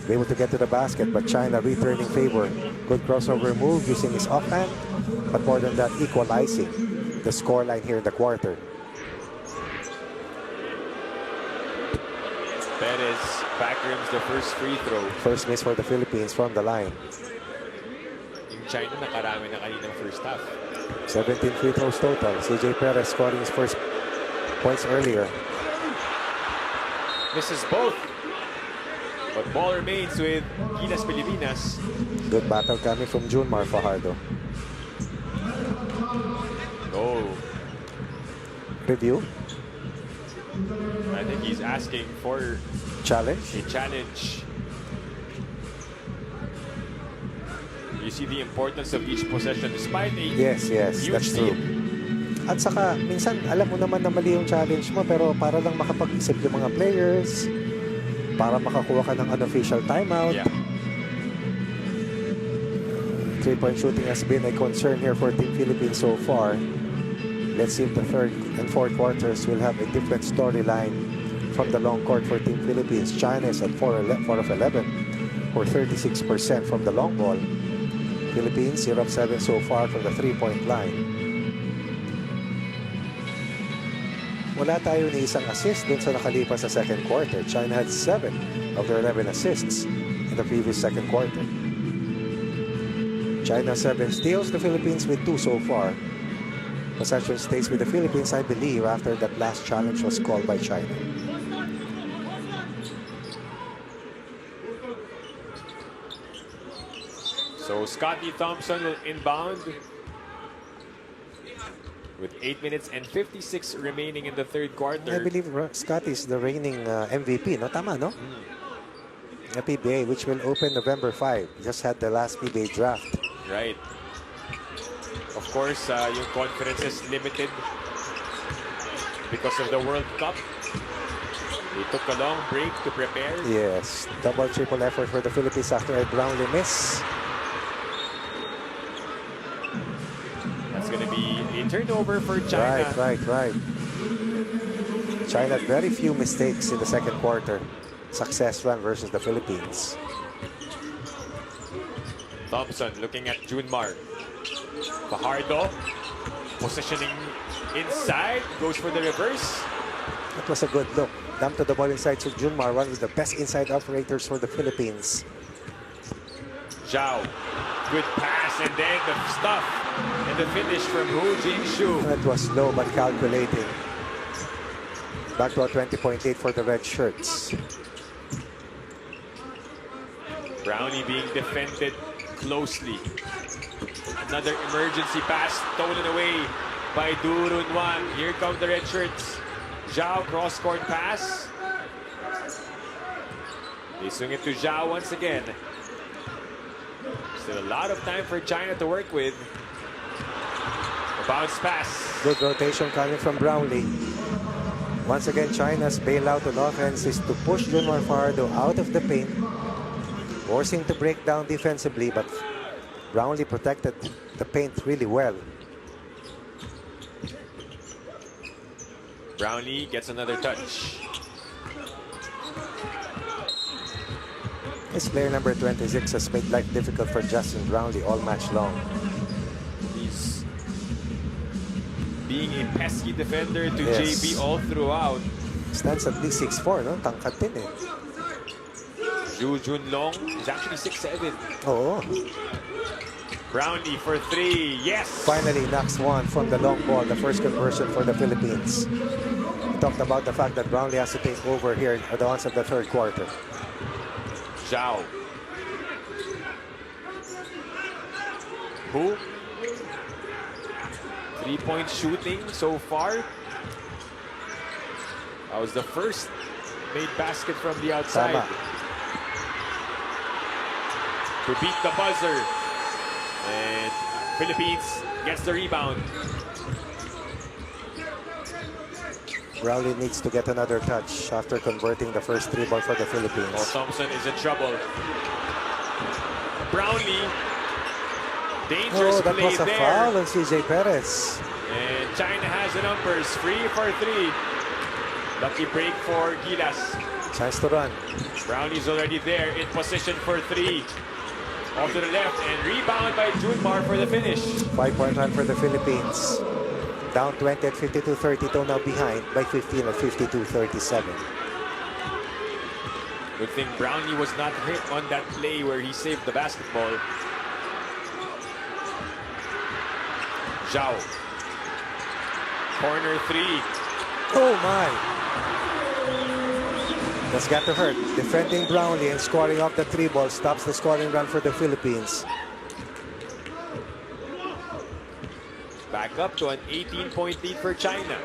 able to get to the basket, but China returning favor. Good crossover move using his offhand, but more than that, equalizing the scoreline here in the quarter. Perez backrooms the first free throw. First miss for the Philippines from the line. Yung China nakarami na kaninang first half. 17 free throws total. CJ Perez scoring his first points earlier. Misses both. But ball remains with Gilas Pilipinas. Good battle coming from Junemar Fajardo. Oh, Review. I think he's asking for Challenge. a challenge. You see the importance of each possession despite a Yes, huge that's true. lead. At saka, minsan, alam mo naman na mali yung challenge mo, pero para lang makapag-isip yung mga players, para makakuha ka ng unofficial timeout. Yeah. Three-point shooting has been a concern here for Team Philippines so far. Let's see if the third and fourth quarters will have a different storyline from the long court for Team Philippines. China is at 4 of 11 or 36% from the long ball. Philippines 0 of 7 so far from the three-point line. Wala tayo ni isang assist dun sa nakalipas sa second quarter. China had 7 of their 11 assists in the previous second quarter. China 7 steals, the Philippines with 2 so far. Possession stays with the Philippines, I believe, after that last challenge was called by China. So Scotty Thompson will inbound with 8 minutes and 56 remaining in the third quarter. I believe Scott is the reigning MVP, no? Tama, no? The PBA, which will open November 5. Just had the last PBA draft. Right. Of course, yung conference is limited because of the World Cup. They took a long break to prepare. Yes, double, triple effort for the Philippines after a Brownley miss. That's going to be a turnover for China. Right. China had very few mistakes in the second quarter. Success run versus the Philippines. Thompson looking at Junemar. Fajardo positioning inside, goes for the reverse. That was a good look. Dump to the ball inside to Junemar, one of the best inside operators for the Philippines. Zhao, good pass, and then the stuff and the finish from Hu Jingshu. That was low but calculating. Back to a 20.8 for the red shirts. Brownley being defended closely. Another emergency pass stolen away by Durunwan. Here come the red shirts. Zhao cross-court pass. They swing it to Zhao once again. Still a lot of time for China to work with. A bounce pass. Good rotation coming from Brownley. Once again, China's bailout on offense is to push Junemar Fajardo out of the paint, forcing to break down defensively, but Brownley protected the paint really well. Brownley gets another touch. This player number 26 has made life difficult for Justin Brownley all match long. He's being a pesky defender to Yes. JB all throughout. Stands at least 6'4", no? Tangkad din eh. Zhu Junlong is actually 6'7". Oo. Brownley for 3. Yes! Finally knocks one from the long ball, the first conversion for the Philippines. We talked about the fact that Brownley has to take over here at the onset of the third quarter. Zhao. Who? 3-point shooting so far. That was the first made basket from the outside. Tama. To beat the buzzer. And Philippines gets the rebound. Brownley needs to get another touch after converting the first 3 ball for the Philippines. Thompson is in trouble. Brownley. Oh, Dangerous that play was a there. foul on CJ Perez. And China has the numbers. 3 for 3. Lucky break for Gilas. Chance to run. Brownley's already there in position for 3. Off to the left and rebound by Junemar for the finish. 5-point run for the Philippines. Down 20 at 52-32, now behind by 15 at 52-37. Good thing Brownley was not hit on that play where he saved the basketball. Zhao. Corner 3. Oh my! That's got to hurt. Defending Brownley and scoring off the 3 ball stops the scoring run for the Philippines. Back up to an 18-point lead for China.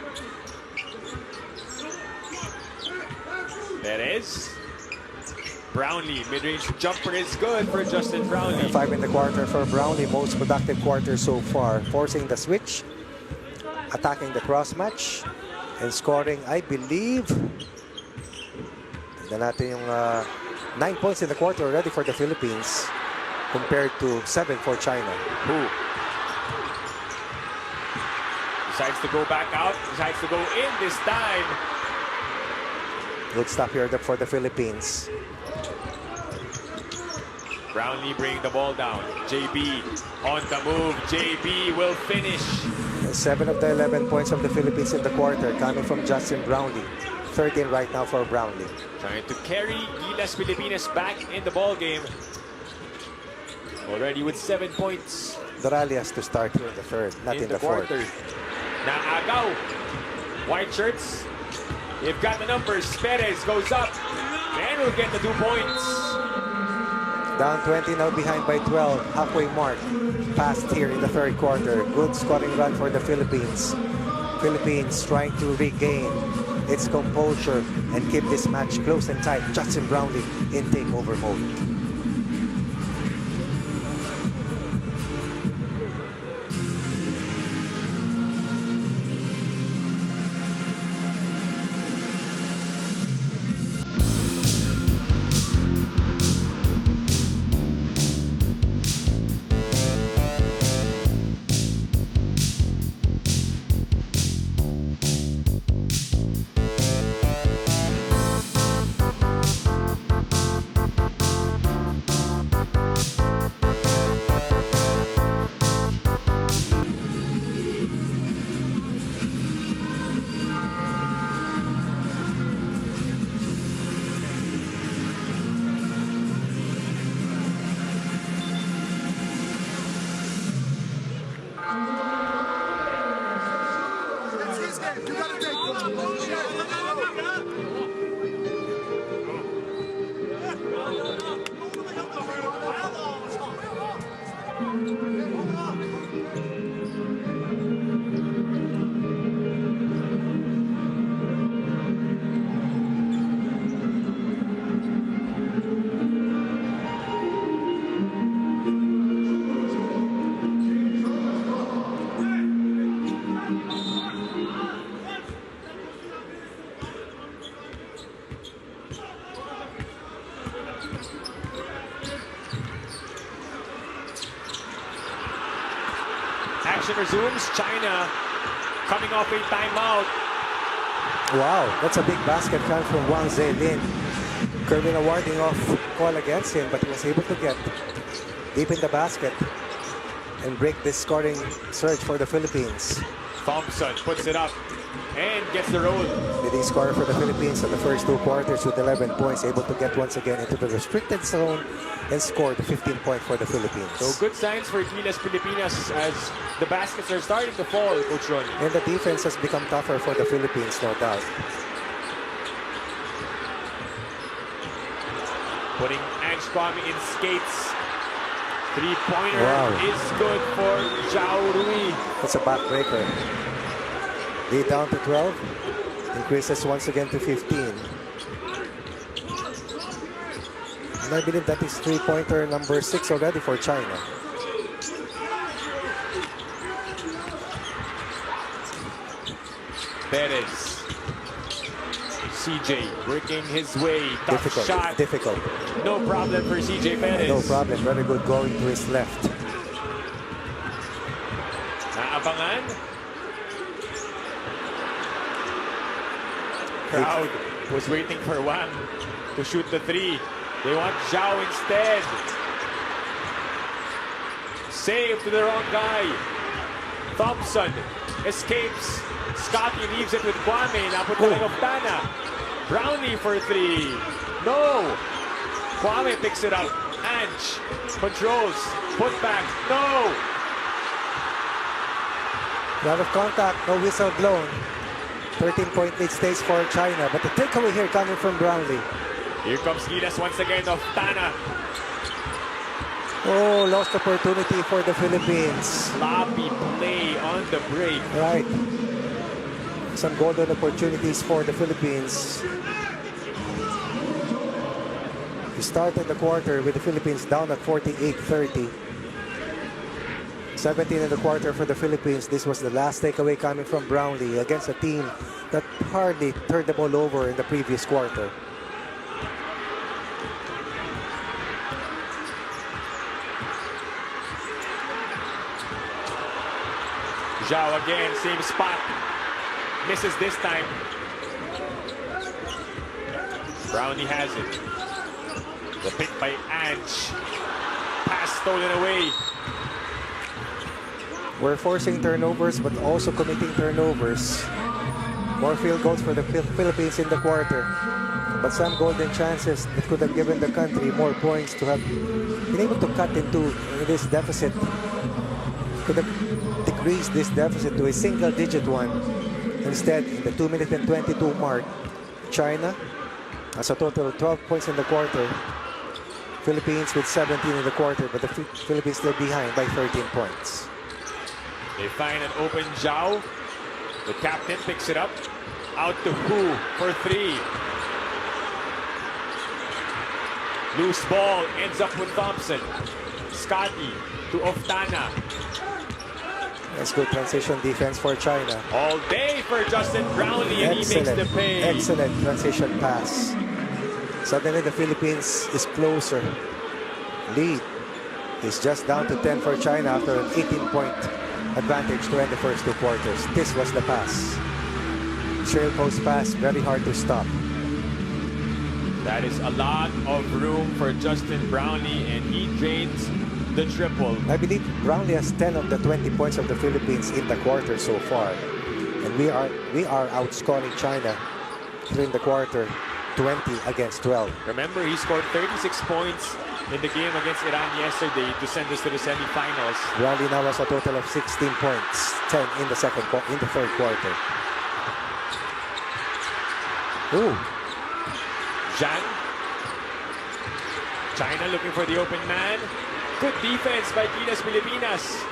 Perez. Brownley, mid-range jumper is good for Justin Brownley. 5 in the quarter for Brownley, most productive quarter so far. Forcing the switch, attacking the cross match, and scoring, I believe, tignan natin yung 9 points in the quarter already for the Philippines compared to 7 for China. Who decides to go back out, decides to go in this time. Good stop here for the Philippines. Brownley bringing the ball down. JB on the move. JB will finish. 7 of the 11 points of the Philippines in the quarter coming from Justin Brownley. 13 right now for Brownley. Trying to carry Gilas Pilipinas back in the ball game. Already with 7 points. The rally has to start here in the third, not in the fourth. quarter. Naagaw. White shirts. They've got the numbers. Perez goes up and will get the 2 points. Down 20, now behind by 12. Halfway mark. Passed here in the third quarter. Good scoring run for the Philippines. Philippines trying to regain its composure and keep this match close and tight. Justin Brownley in takeover mode. Action resumes. China coming off a timeout. Wow, that's a big basket coming from Wang Zilin. Kerwin awarding off call against him, but he was able to get deep in the basket and break this scoring surge for the Philippines. Thompson puts it up and gets the roll. Leading scorer for the Philippines in the first 2 quarters with 11 points, able to get once again into the restricted zone and score the 15-point for the Philippines. So good signs for Gilas Pilipinas as the baskets are starting to fall, Coach Ronnie. And the defense has become tougher for the Philippines, no doubt. Putting Ange Kwame in skates. Three-pointer Wow. is good for Zhao Rui. That's a backbreaker. Lead down to 12. Increases once again to 15. And I believe that is three-pointer number 6 already for China. Perez. CJ working his way. Tough shot. Difficult. No problem for CJ Perez. No problem. Very good going to his left. Naabangan. Crowd was waiting for Wang to shoot the three. They want Zhao instead. Save to the wrong guy. Thompson escapes. Scotty leaves it with Kwame. Napunta ng Oftana. Brownley for three. No. Kwame picks it up. Ange controls. Put back. No. Lot of contact. No whistle blown. 13-point lead stays for China. But the takeaway here coming from Brownley. Here comes Gilas once again. Oftana. Oh, lost opportunity for the Philippines. Sloppy play on the break. Right. Some golden opportunities for the Philippines. We started the quarter with the Philippines down at 48-30. 17 in the quarter for the Philippines. This was the last takeaway coming from Brownley against a team that hardly turned the ball over in the previous quarter. Zhao again, same spot. Misses this time. Brownley has it. The pick by Ange. Pass stolen away. We're forcing turnovers but also committing turnovers. More field goals for the Philippines in the quarter. But some golden chances that could have given the country more points to have been able to cut into this deficit. Could have decreased this deficit to a single-digit one. Instead, in the 2-minute and 22 mark, China has a total of 12 points in the quarter. Philippines with 17 in the quarter, but the Philippines still behind by 13 points. They find an open Zhao. The captain picks it up. Out to Hu for three. Loose ball ends up with Thompson. Scotty to Oftana. That's good transition defense for China. All day for Justin Brownley, and he makes the pay. Excellent transition pass. Suddenly the Philippines is closer. Lead is just down to 10 for China after an 18-point advantage to end the first two quarters. This was the pass. Trail post pass, very hard to stop. That is a lot of room for Justin Brownley, and he drains the triple. I believe Brownley has 10 of the 20 points of the Philippines in the quarter so far. And we are outscoring China during the quarter 20 against 12. Remember, he scored 36 points in the game against Iran yesterday to send us to the semifinals. Brownley now has a total of 16 points, 10 in the third quarter. Ooh. Zhang. China looking for the open man. Good defense by Gilas Pilipinas.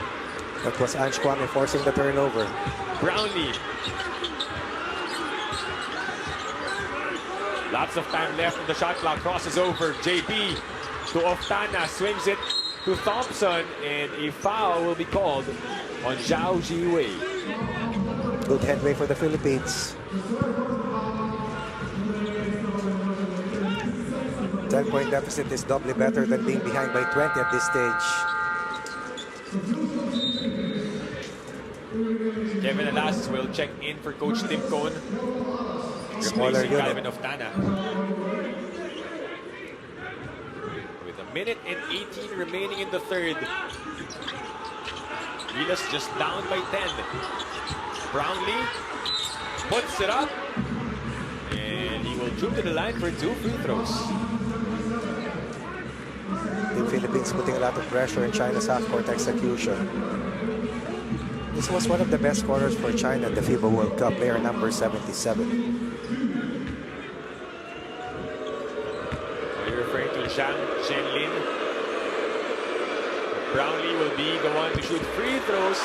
That was Ange Kwame forcing the turnover. Brownley. Lots of time left on the shot clock. Crosses over. JB to Oftana. Swings it to Thompson. And a foul will be called on Zhao Jiwei. Good headway for the Philippines. 10-point deficit is doubly better than being behind by 20 at this stage. Kevin Alas will check in for Coach Tim Cone. Smaller Replacing unit. Calvin Oftana. With a minute and 18 remaining in the third. Gilas just down by 10. Brownley puts it up. And he will troop to the line for 2 free throws. The Philippines putting a lot of pressure in China's half-court execution. This was one of the best quarters for China in the FIBA World Cup, player number 77. Are you referring to Zhang Zhenlin? Brownley will be the one to shoot free throws.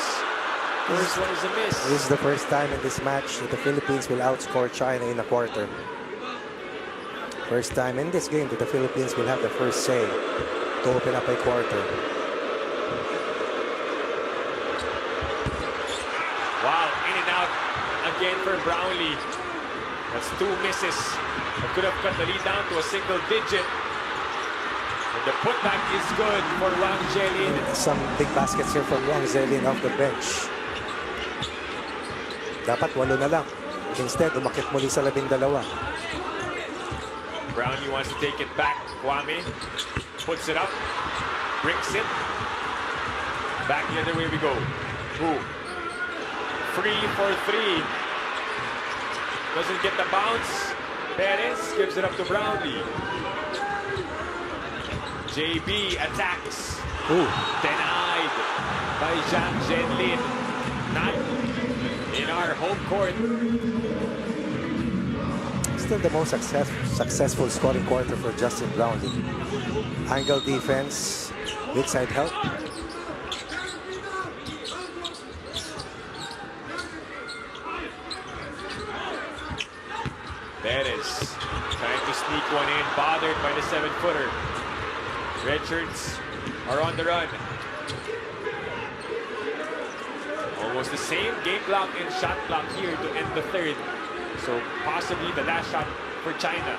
First one is a miss. This is the first time in this match that the Philippines will outscore China in a quarter. First time in this game that the Philippines will have the first say to open up a quarter. Wow, in and out again for Brownley. That's 2 misses. That could have cut the lead down to a single digit. And the putback is good for Wang Jelin. Some big baskets here from Wang Jelin off the bench. Dapat 8 na lang. Instead, umakit muli sa 12. Brownley wants to take it back. Kwame puts it up, brings it. Back the other way we go. Who? Free for 3. Doesn't get the bounce. Perez gives it up to Brownley. JB attacks. Ooh. Denied by Wang Jelin. Not in our home court. Still the most successful scoring quarter for Justin Brownley. Angle defense, weak side help. Perez trying to sneak one in, bothered by the 7-footer. Redshirts are on the run. Almost the same game clock and shot clock here to end the third. So possibly the last shot for China.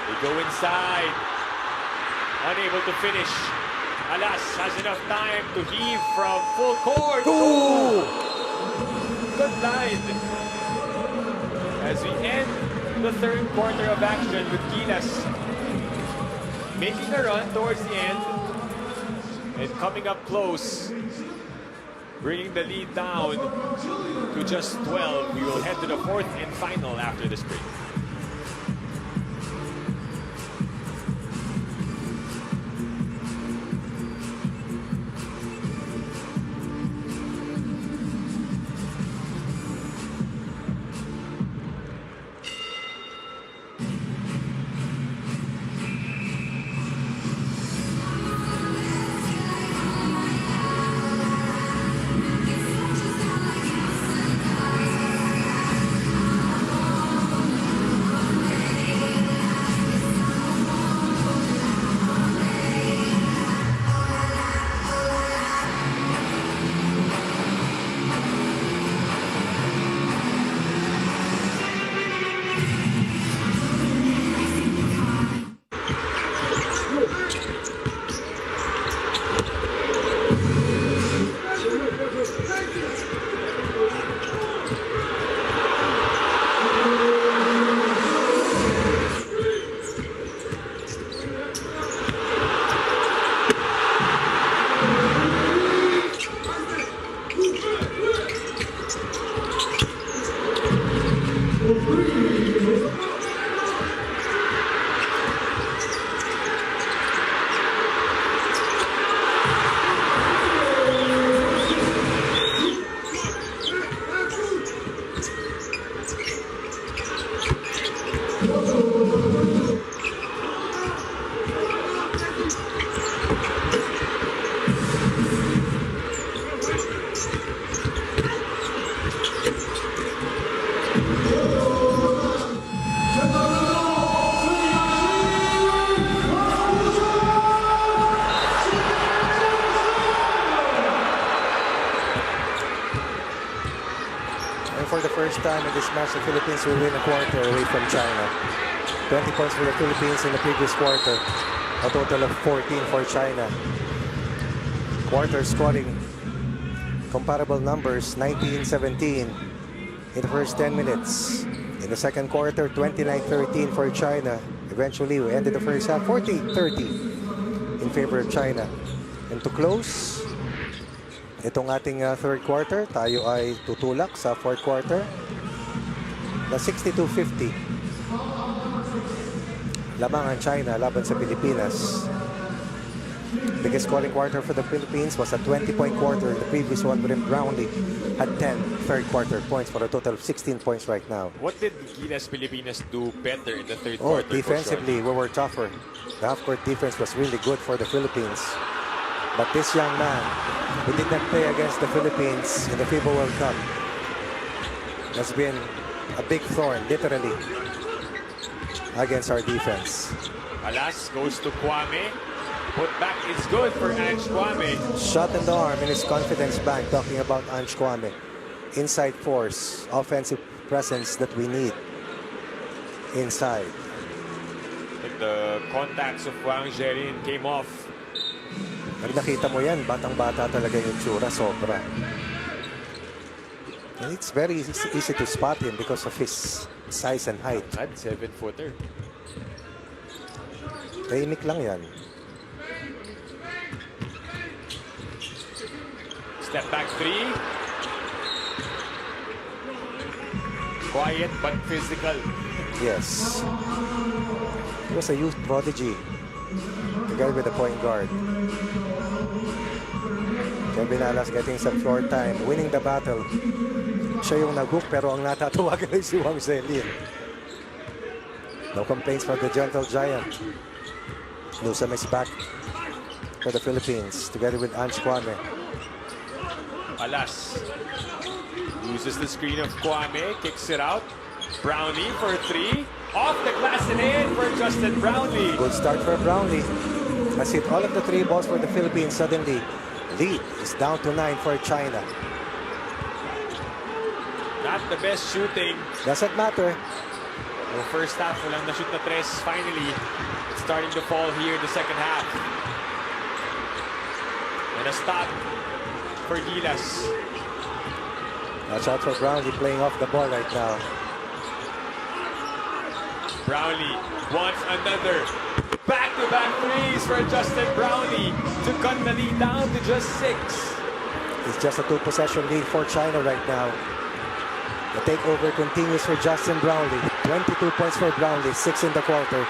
They go inside. Unable to finish. Alas has enough time to heave from full court. Ooh. Good line. As we end the third quarter of action with Gilas making a run towards the end and coming up close, bringing the lead down to just 12. We will head to the fourth and final after this break. For the first time in this match, the Philippines will win a quarter away from China. 20 points for the Philippines in the previous quarter. A total of 14 for China. Quarter scoring comparable numbers, 19-17 in the first 10 minutes. In the second quarter, 29-13 for China. Eventually, we ended the first half 40-30 in favor of China. And to close itong ating third quarter, tayo ay tutulak sa fourth quarter na 62-50. Lamang ang China laban sa Pilipinas. Biggest scoring quarter for the Philippines was a 20-point quarter. The previous one within Brownley had 10 third quarter points for a total of 16 points right now. What did Gilas Pilipinas do better in the third Oh, quarter? defensively, we were tougher. The half-court defense was really good for the Philippines. But this young man, who did not play against the Philippines in the FIBA World Cup, has been a big thorn, literally, against our defense. Alas goes to Kwame. Put back is good for Ange Kwame. Shot in the arm in his confidence bank, talking about Ange Kwame. Inside force, offensive presence that we need inside. I think the contacts of Wang Jerin came off. Pag nakita mo yan, batang-bata talaga yung tsura, sobra. And it's very easy to spot him because of his size and height. At 7-footer. Tahimik lang yan. Step back three. Quiet but physical. Yes. He was a youth prodigy. Together with the point guard. Kevin Alas getting some floor time, winning the battle. Siya yung nag-hook pero ang natatawagan ay si Wang Zelin. No complaints for the gentle giant. Newsom is back for the Philippines together with Ange Kwame. Alas uses the screen of Kwame, kicks it out. Brownley for three. Off the glass and in for Justin Brownley. Good start for Brownley. Has hit all of the 3 balls for the Philippines. Suddenly, lead is down to 9 for China. Not the best shooting. Doesn't matter. So first half, walang na-shoot na tres. Finally, it's starting to fall here in the second half. And a stop for Gilas. Watch out for Brownley playing off the ball right now. Brownley wants another. Back-to-back threes for Justin Brownley to cut the lead down to just 6. It's just a 2-possession lead for China right now. The takeover continues for Justin Brownley. 22 points for Brownley, 6 in the quarter,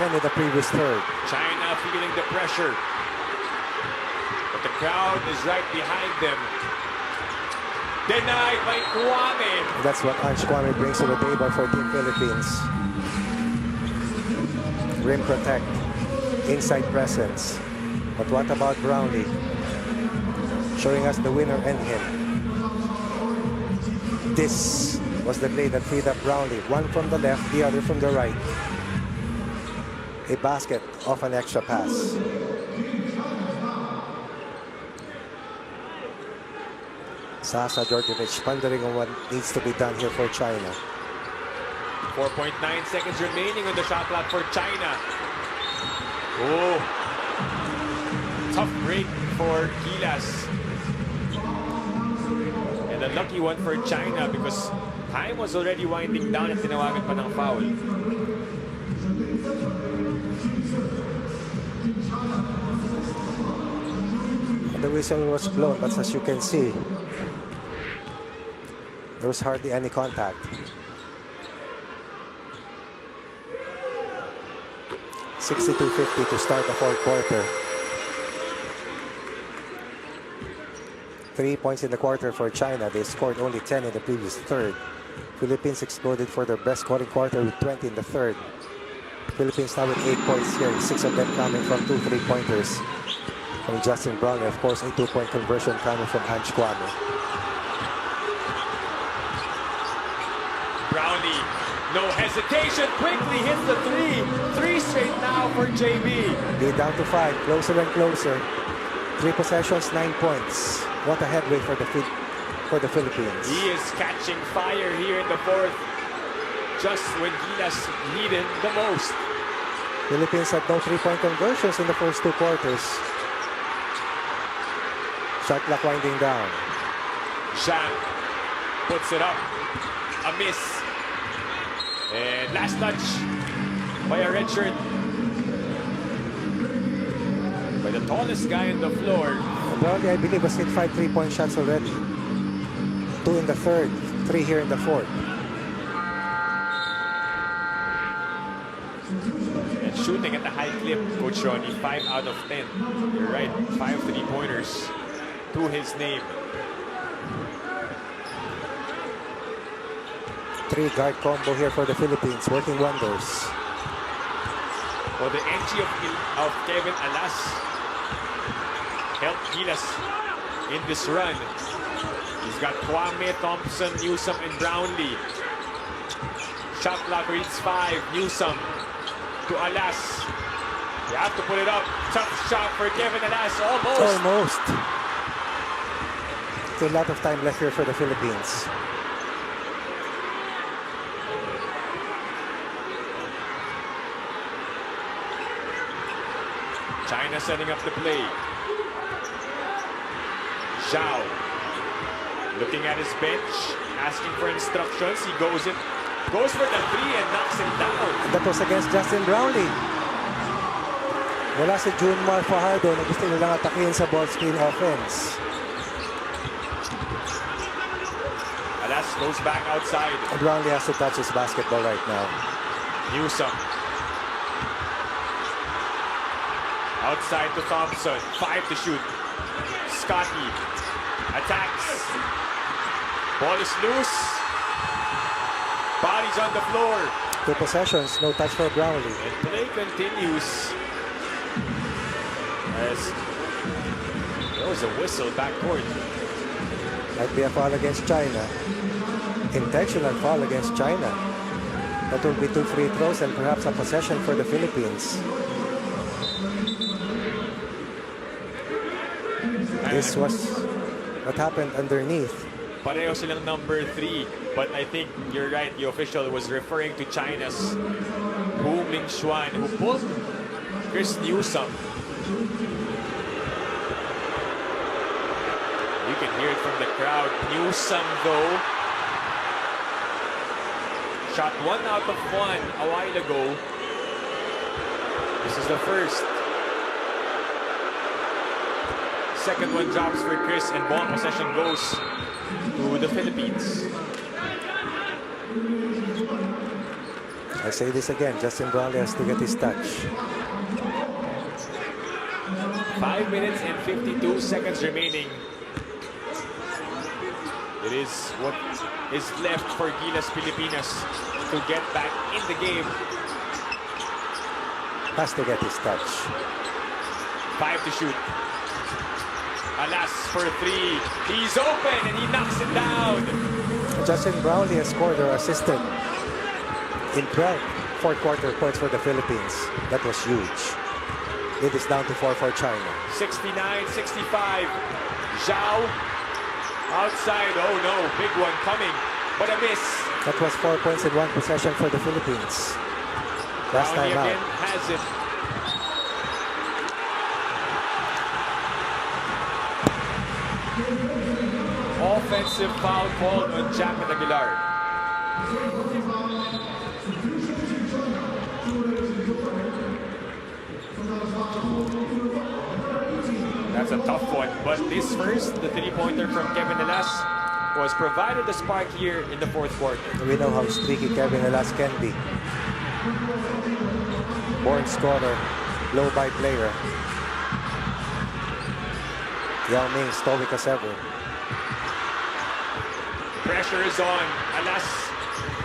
10 in the previous third. China feeling the pressure. But the crowd is right behind them. Denied by Kwame. That's what Ange Kwame brings to the table for Team Philippines. Rim protect, inside presence. But what about Brownley? Showing us the winner and him. This was the play that freed up Brownley. One from the left, the other from the right. A basket off an extra pass. Sasa Djordjevic pondering on what needs to be done here for China. 4.9 seconds remaining on the shot clock for China. Oh, tough break for Gilas. And a lucky one for China because time was already winding down at tinawagan pa ng foul. The whistle was blown, but as you can see, there was hardly any contact. 62-50 to start the fourth quarter. 3 points in the quarter for China. They scored only 10 in the previous third. Philippines exploded for their best scoring quarter with 20 in the third. Philippines now with 8 points here, 6 of them coming from 2 3-pointers from Justin Brownley. Of course, a 2-point conversion coming from Ange Kwame. Brownley, no hesitation, quickly hits the three. 3 straight now for JB. Lead down to 5, closer and closer. 3 possessions, 9 points. What a headway for the Philippines. He is catching fire here in the fourth, just when Gilas needed the most. Philippines had no 3-point conversions in the first 2 quarters. Shot clock winding down. Sham puts it up. A miss. And last touch by a red shirt. By the tallest guy on the floor. Brownley, I believe, has hit 5 3-point shots already. 2 in the third, 3 here in the fourth. And shooting at a high clip, Coach Ronnie. 5 out of 10. You're right. 5 3-pointers to his name. 3-guard combo here for the Philippines, working wonders. For the entry of Kevin Alas helped Gilas in this run. He's got Kwame, Thompson, Newsome, and Brownley. Shot clock reads 5. Newsome to Alas. You have to put it up. Tough shot for Kevin Alas. Almost. Still a lot of time left here for the Philippines. China setting up the play. Zhao looking at his bench, asking for instructions. He goes for the 3 and knocks it down. That was against Justin Brownley. Wala si Junemar Fajardo na gusto nilang atakin sa ball screen offense. Alas goes back outside. And Brownley has to touch his basketball right now. Newsome. Outside to Thompson. 5 to shoot. Scotty attacks. Ball is loose. Body's on the floor. 2 possessions, no touch for Brownley. And play continues. As there was a whistle backcourt. Might be a foul against China. Intentional foul against China. That will be 2 free throws and perhaps a possession for the Philippines. This was what happened underneath. Pareho silang number 3. But I think you're right. The official was referring to China's Hu Mingxuan, who pulled Chris Newsome. You can hear it from the crowd. Newsome, though, shot 1 out of 1 a while ago. This is the first. Second one drops for Chris, and ball possession goes to the Philippines. I say this again, Justin Brownley has to get his touch. 5 minutes and 52 seconds remaining. It is what is left for Gilas Pilipinas to get back in the game. Has to get his touch. 5 to shoot. Alas for 3. He's open and he knocks it down. Justin Brownley has scored or assisted in 12 fourth-quarter points for the Philippines. That was huge. It is down to 4 for China. 69-65. Zhao outside. Oh no, big one coming, but a miss. That was 4 points in 1 possession for the Philippines. Last Brownley time again out. has it. Offensive foul called on Jacket Aguilar. That's a tough one, but this first, the 3-pointer from Kevin Alas, was provided the spark here in the 4th quarter. We know how streaky Kevin Alas can be. Born scorer, low by player. Yao Ming, stoic as ever. Pressure is on. Alas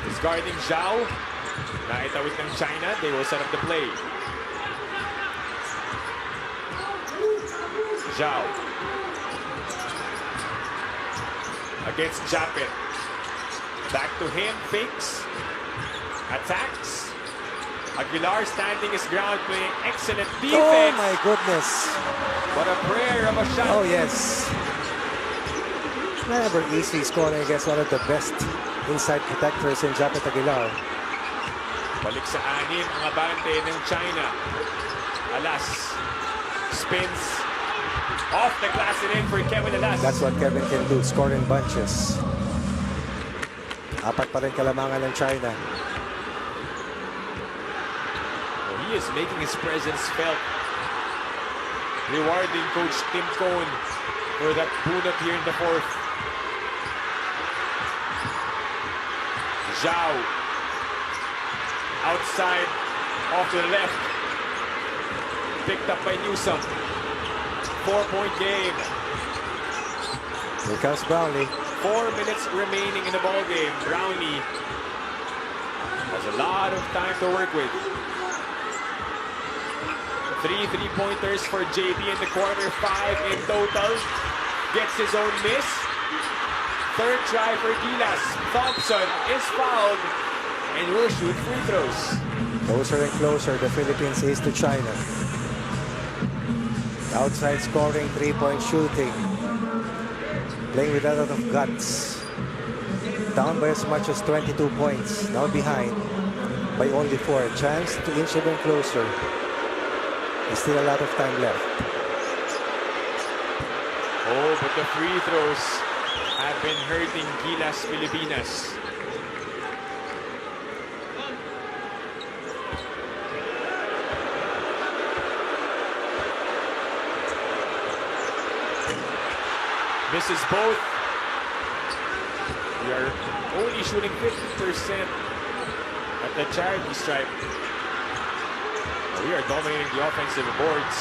is guarding Zhao. Naitawid ng China. They will set up the play. Zhao. Against Japet. Back to him. Fakes. Attacks. Aguilar standing his ground, playing excellent defense. Oh my goodness. What a prayer of a shot. Oh yes. Never easy scoring against one of the best inside protectors in Japet Aguilar. Balik sa 6 ang abante ng China. Alas spins off the glass and in for Kevin Alas. That's what Kevin can do, score in bunches. 4 pa rin kalamangan ng China. Well, he is making his presence felt. Rewarding Coach Tim Cohn for that bunot here in the 4th. Zhao outside, off to the left. picked up by Newsom. 4-point game. Here comes Brownley. 4 minutes remaining in the ball game. Brownley has a lot of time to work with. 3 3-pointers for JB in the quarter, 5 in total. Gets his own miss. Third try for Gilas. Thompson is fouled and will shoot free throws. Closer and closer, the Philippines is to China. Outside scoring, 3-point shooting. Playing with a lot of guts. Down by as much as 22 points. Now behind by only 4. Chance to inch even closer. There's still a lot of time left. Oh, but the free throws have been hurting Gilas Pilipinas. Misses both. We are only shooting 50% at the charity stripe. We are dominating the offensive boards.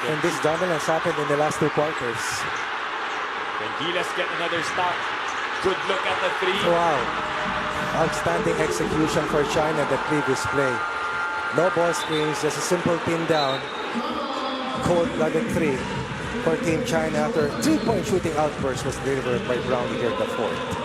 And this dominance happened in the last 2 quarters. Can Gilas get another stop? Good look at the 3. Wow. Outstanding execution for China that previous play. No ball screens, just a simple pin down. Cold-blooded 3 for Team China after 3-point shooting outburst was delivered by Brownley here at the 4th.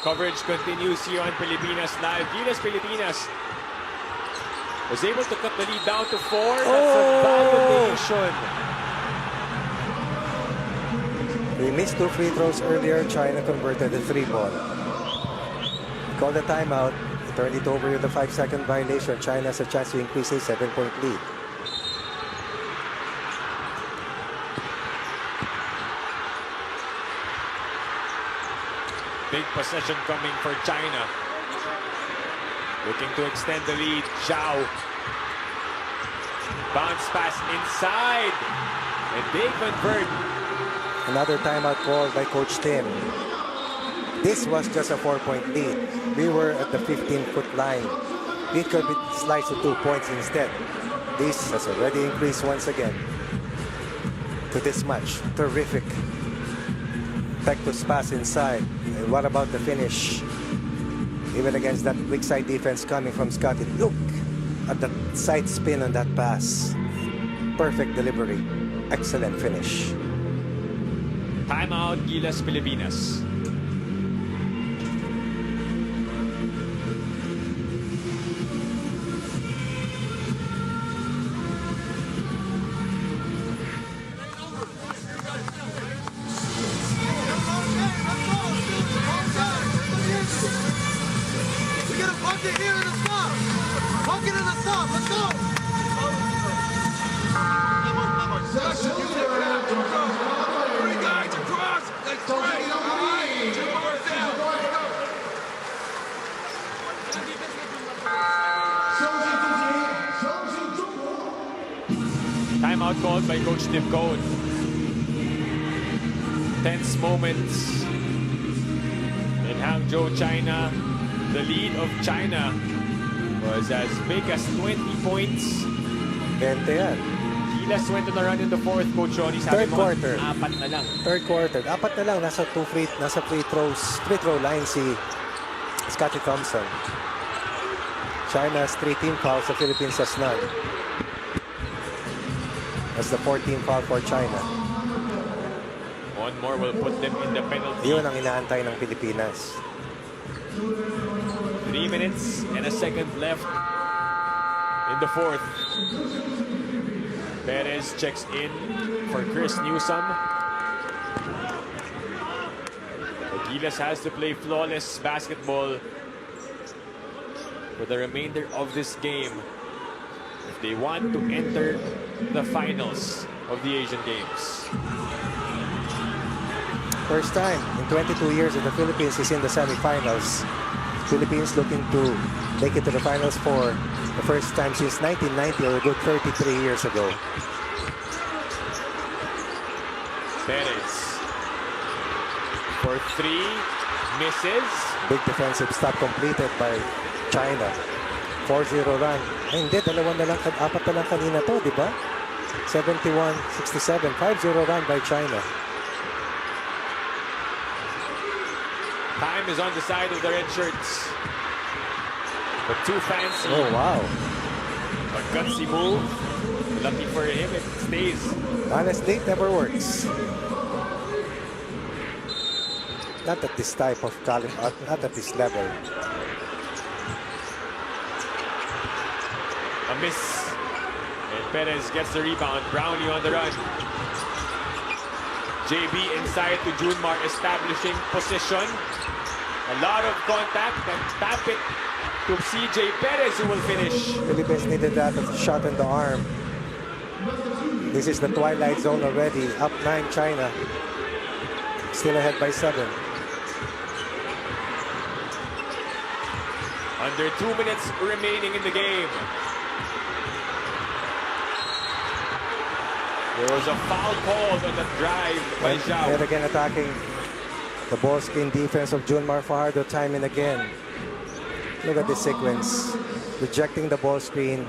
Coverage continues here on Pilipinas Live. Gilas Pilipinas was able to cut the lead down to 4. That's a violation. They missed 2 free throws earlier. China converted the 3 ball. Call the timeout. Turned it over with a 5-second violation. China has a chance to increase a 7-point lead. Big possession coming for China. Looking to extend the lead. Zhao. Bounce pass inside. And they convert. Another timeout call by Coach Tim. This was just a 4-point lead. We were at the 15-foot line. It could be sliced to 2 points instead. This has already increased once again to this much. Terrific. Pectus pass inside. And what about the finish? Even against that weak side defense coming from Scotty. Look at the side spin on that pass. Perfect delivery. Excellent finish. Timeout, Gilas Pilipinas. Three guys across. That's great. Timeout called by Coach Tim Cone. Tense moments in Hangzhou, China. The lead of China was as big as 20 points. Bente yan. Gilas went on a run in the fourth, Coach Ronnie. Third quarter. Apat na lang. Third quarter. Apat na lang. Nasa free throw line si Scotty Thompson. China has 3 team fouls. The Philippines has none. That's the 14th foul for China. One more will put them in the penalty. Yun ang inaantay ng Pilipinas. 3 minutes and a second left in the fourth. Perez checks in for Chris Newsome. Gilas has to play flawless basketball for the remainder of this game if they want to enter the finals of the Asian Games. First time in 22 years that the Philippines is in the semifinals. Philippines looking to make it to the finals for the first time since 1990, or a good 33 years ago. Perez for 3, misses. Big defensive stop completed by China. 4-0 run. Ay, hindi, apat na lang kanina to, di ba? 71-67, 5-0 run by China. Time is on the side of the red shirts. But too fancy. Oh, wow. A gutsy move. Lucky for him, it stays. Honestly, it never works. Not at this type of caliber, not at this level. A miss. And Perez gets the rebound. Brownley on the run. JB inside to Junemar, establishing position. A lot of contact and tap it to CJ Perez, who will finish. Philippines needed that shot in the arm. This is the twilight zone already. Up 9 China. Still ahead by 7. Under 2 minutes remaining in the game. There was a foul called on the drive by Zhao. Yet again attacking the ball screen defense of Junemar Fajardo time and again. Look at this sequence. Rejecting the ball screen,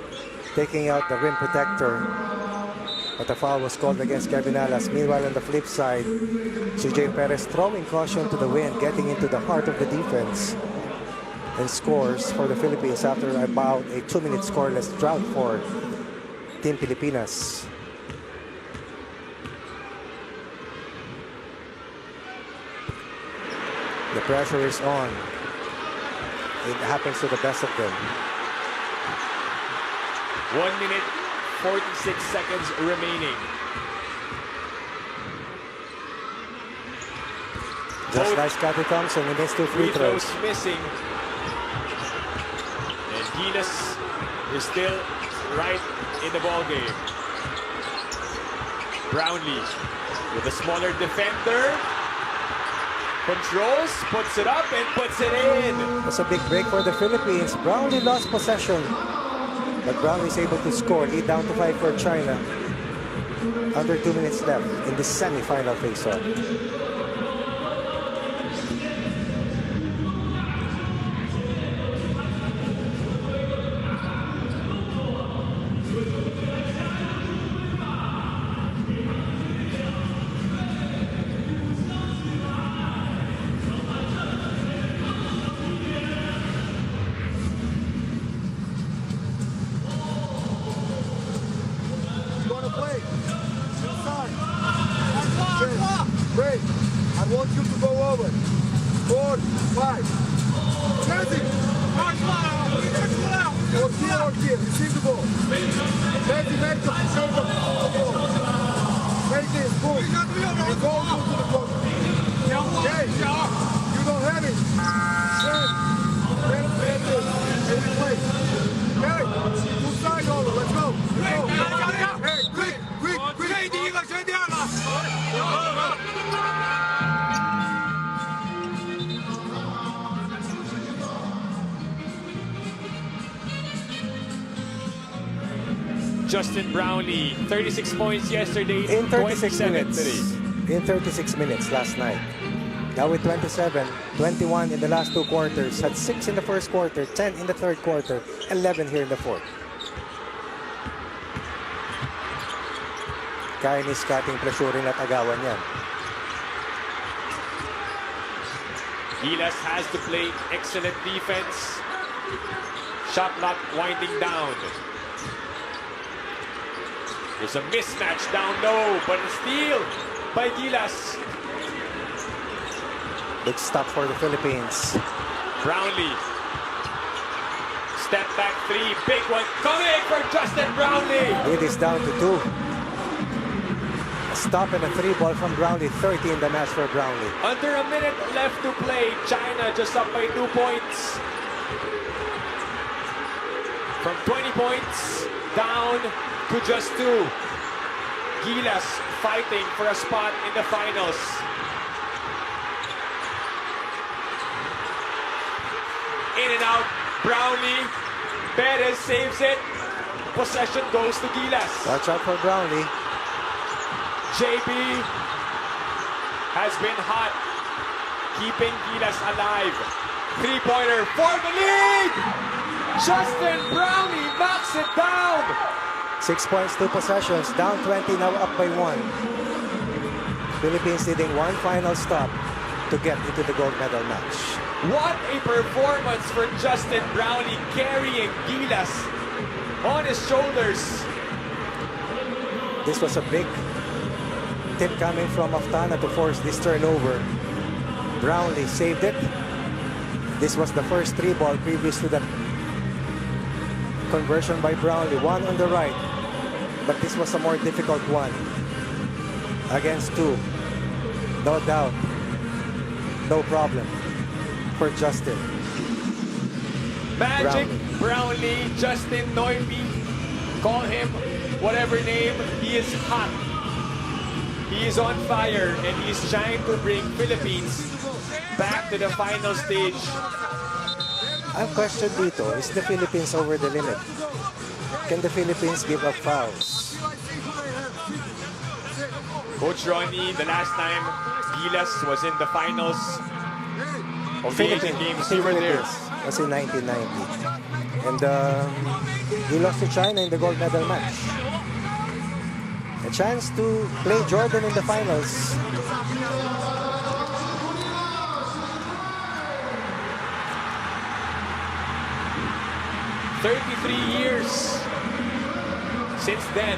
taking out the rim protector. But the foul was called against Kevin Alas. Meanwhile, on the flip side, CJ Perez throwing caution to the wind, getting into the heart of the defense, and scores for the Philippines after about a 2-minute scoreless drought for Team Pilipinas. The pressure is on. It happens to the best of them. 1 minute, 46 seconds remaining. Just like Scotty Thompson, he missed 2 free throws. Missing. And Gilas is still right in the ball game. Brownley with a smaller defender. Controls, puts it up, and puts it in. That's a big break for the Philippines. Brownley lost possession, but Brownley is able to score. Lead down to 5 for China. Under 2 minutes left in the semi-final face-off. Great. I want you to go over. 4, 5. Jesse! Or here. Receive the ball. Jesse, make the ball. Take this, boom. And go to the corner. Okay. You don't have it. Get this. And you play. Okay. Two side over. Let's go. Hey, quick. 第一个学电了。Justin Brownley, 36 points yesterday, In 36 27 minutes. today. In 36 minutes last night. Now with 27, 21 in the last 2 quarters. Had 6 in the first quarter, 10 in the third quarter, 11 here in the fourth. Kaya ni Scotting presuring at agawan yan. Gilas has to play excellent defense. Shot clock winding down. There's a mismatch down low, but a steal by Gilas. Big stop for the Philippines. Brownley. Step back 3, big one coming for Justin Brownley. It is down to 2. A stop and a 3 ball from Brownley. 30 in the match for Brownley. Under a minute left to play. China just up by 2 points. From 20 points down to just 2. Gilas fighting for a spot in the finals. In and out, Brownley. Perez saves it. Possession goes to Gilas. Watch out for Brownley. JB has been hot, keeping Gilas alive. 3-pointer for the lead. Justin Brownley knocks it down. 6 points, 2 possessions. Down 20, now up by 1. Philippines needing one final stop to get into the gold medal match. What a performance for Justin Brownley, carrying Gilas on his shoulders. This was a big tip coming from Aftana to force this turnover. Brownley saved it. This was the first 3 ball previous to that conversion by Brownley. 1 on the right, but this was a more difficult one. Against 2. No doubt. No problem for Justin. Magic Brownley, Justin Noybe, call him whatever name, he is hot. He is on fire and he's trying to bring Philippines back to the final stage. Ang question dito, is the Philippines over the limit? Can the Philippines give up fouls? Coach Ronnie, the last time Gilas was in the finals of the Asian Games, you were there. Was in 1990. And he lost to China in the gold medal match. A chance to play Jordan in the finals. "33 years since then."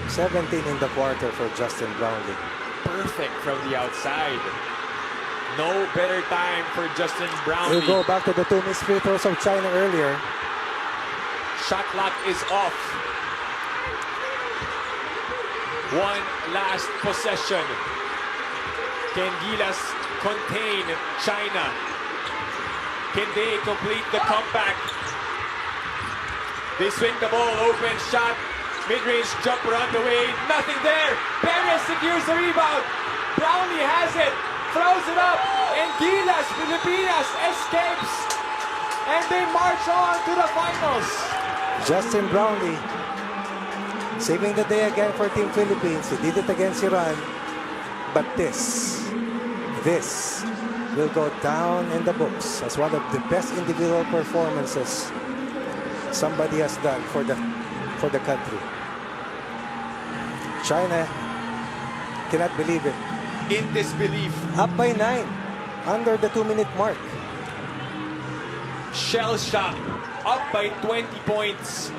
17 in the quarter for Justin Brownley. Perfect from the outside. No better time for Justin Brownley. We'll go back to the 2 missed free throws of China earlier. Shot clock is off. One last possession. Can Gilas contain China? Can they complete the comeback? They swing the ball, open shot. Mid-range jumper on the way. Nothing there. Perez secures the rebound. Brownley has it. Throws it up. And Gilas, Filipinas escapes. And they march on to the finals. Justin Brownley saving the day again for Team Philippines. He did it against Iran. But this will go down in the books as one of the best individual performances somebody has done for the country. China cannot believe it. In disbelief. Up by 9 under the 2-minute mark. Shell shock. Up by 20 points.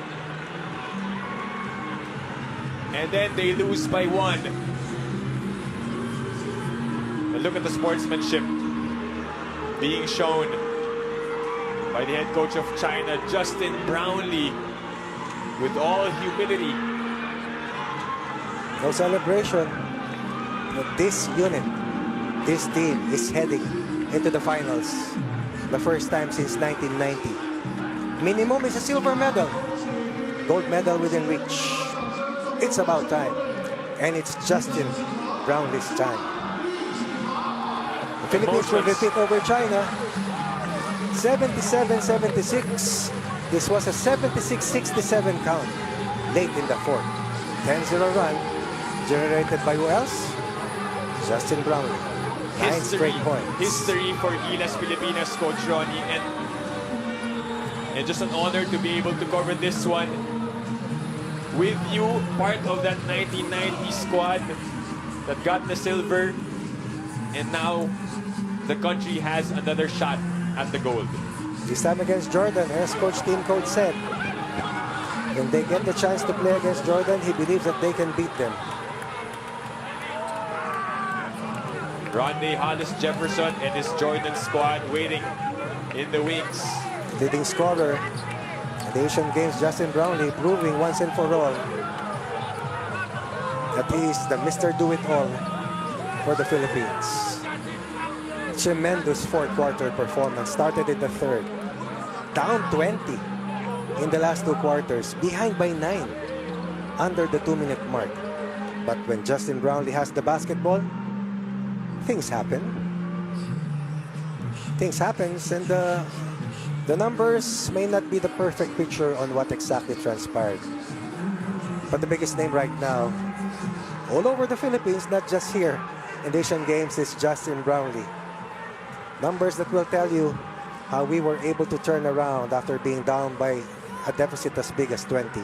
And then they lose by 1. And look at the sportsmanship being shown by the head coach of China, Justin Brownley, with all humility. No celebration. But this unit, this team is heading into the finals. The first time since 1990. Minimum is a silver medal. Gold medal within reach. It's about time. And it's Justin Brownley's time. The Philippines will repeat over China. 77-76. This was a 76-67 count. late in the fourth. 10-0 run generated by who else? Justin Brownley. 9 straight points. History for Gilas Pilipinas, Coach Ronnie, and just an honor to be able to cover this one with you, part of that 1990 squad that got the silver, and now the country has another shot at the gold. This time against Jordan, as team coach said, when they get the chance to play against Jordan, he believes that they can beat them. Ronnie Hollis Jefferson and his Jordan squad waiting in the wings. Leading scorer at the Asian Games, Justin Brownley, proving once and for all that he is the Mr. Do-It-All for the Philippines. Tremendous fourth quarter performance. Started in the third. Down 20 in the last 2 quarters. Behind by 9. Under the 2-minute mark. But when Justin Brownley has the basketball, things happen. Things happens, and the numbers may not be the perfect picture on what exactly transpired. But the biggest name right now, all over the Philippines, not just here in the Asian Games, is Justin Brownley. Numbers that will tell you how we were able to turn around after being down by a deficit as big as 20.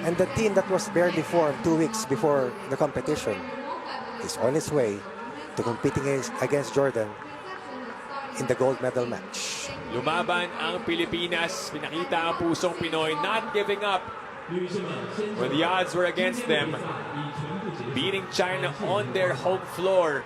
And the team that was barely formed 2 weeks before the competition is on its way to competing against Jordan in the gold medal match. Lumaban ang Pilipinas. Pinakita ang pusong Pinoy, not giving up when the odds were against them. Beating China on their home floor.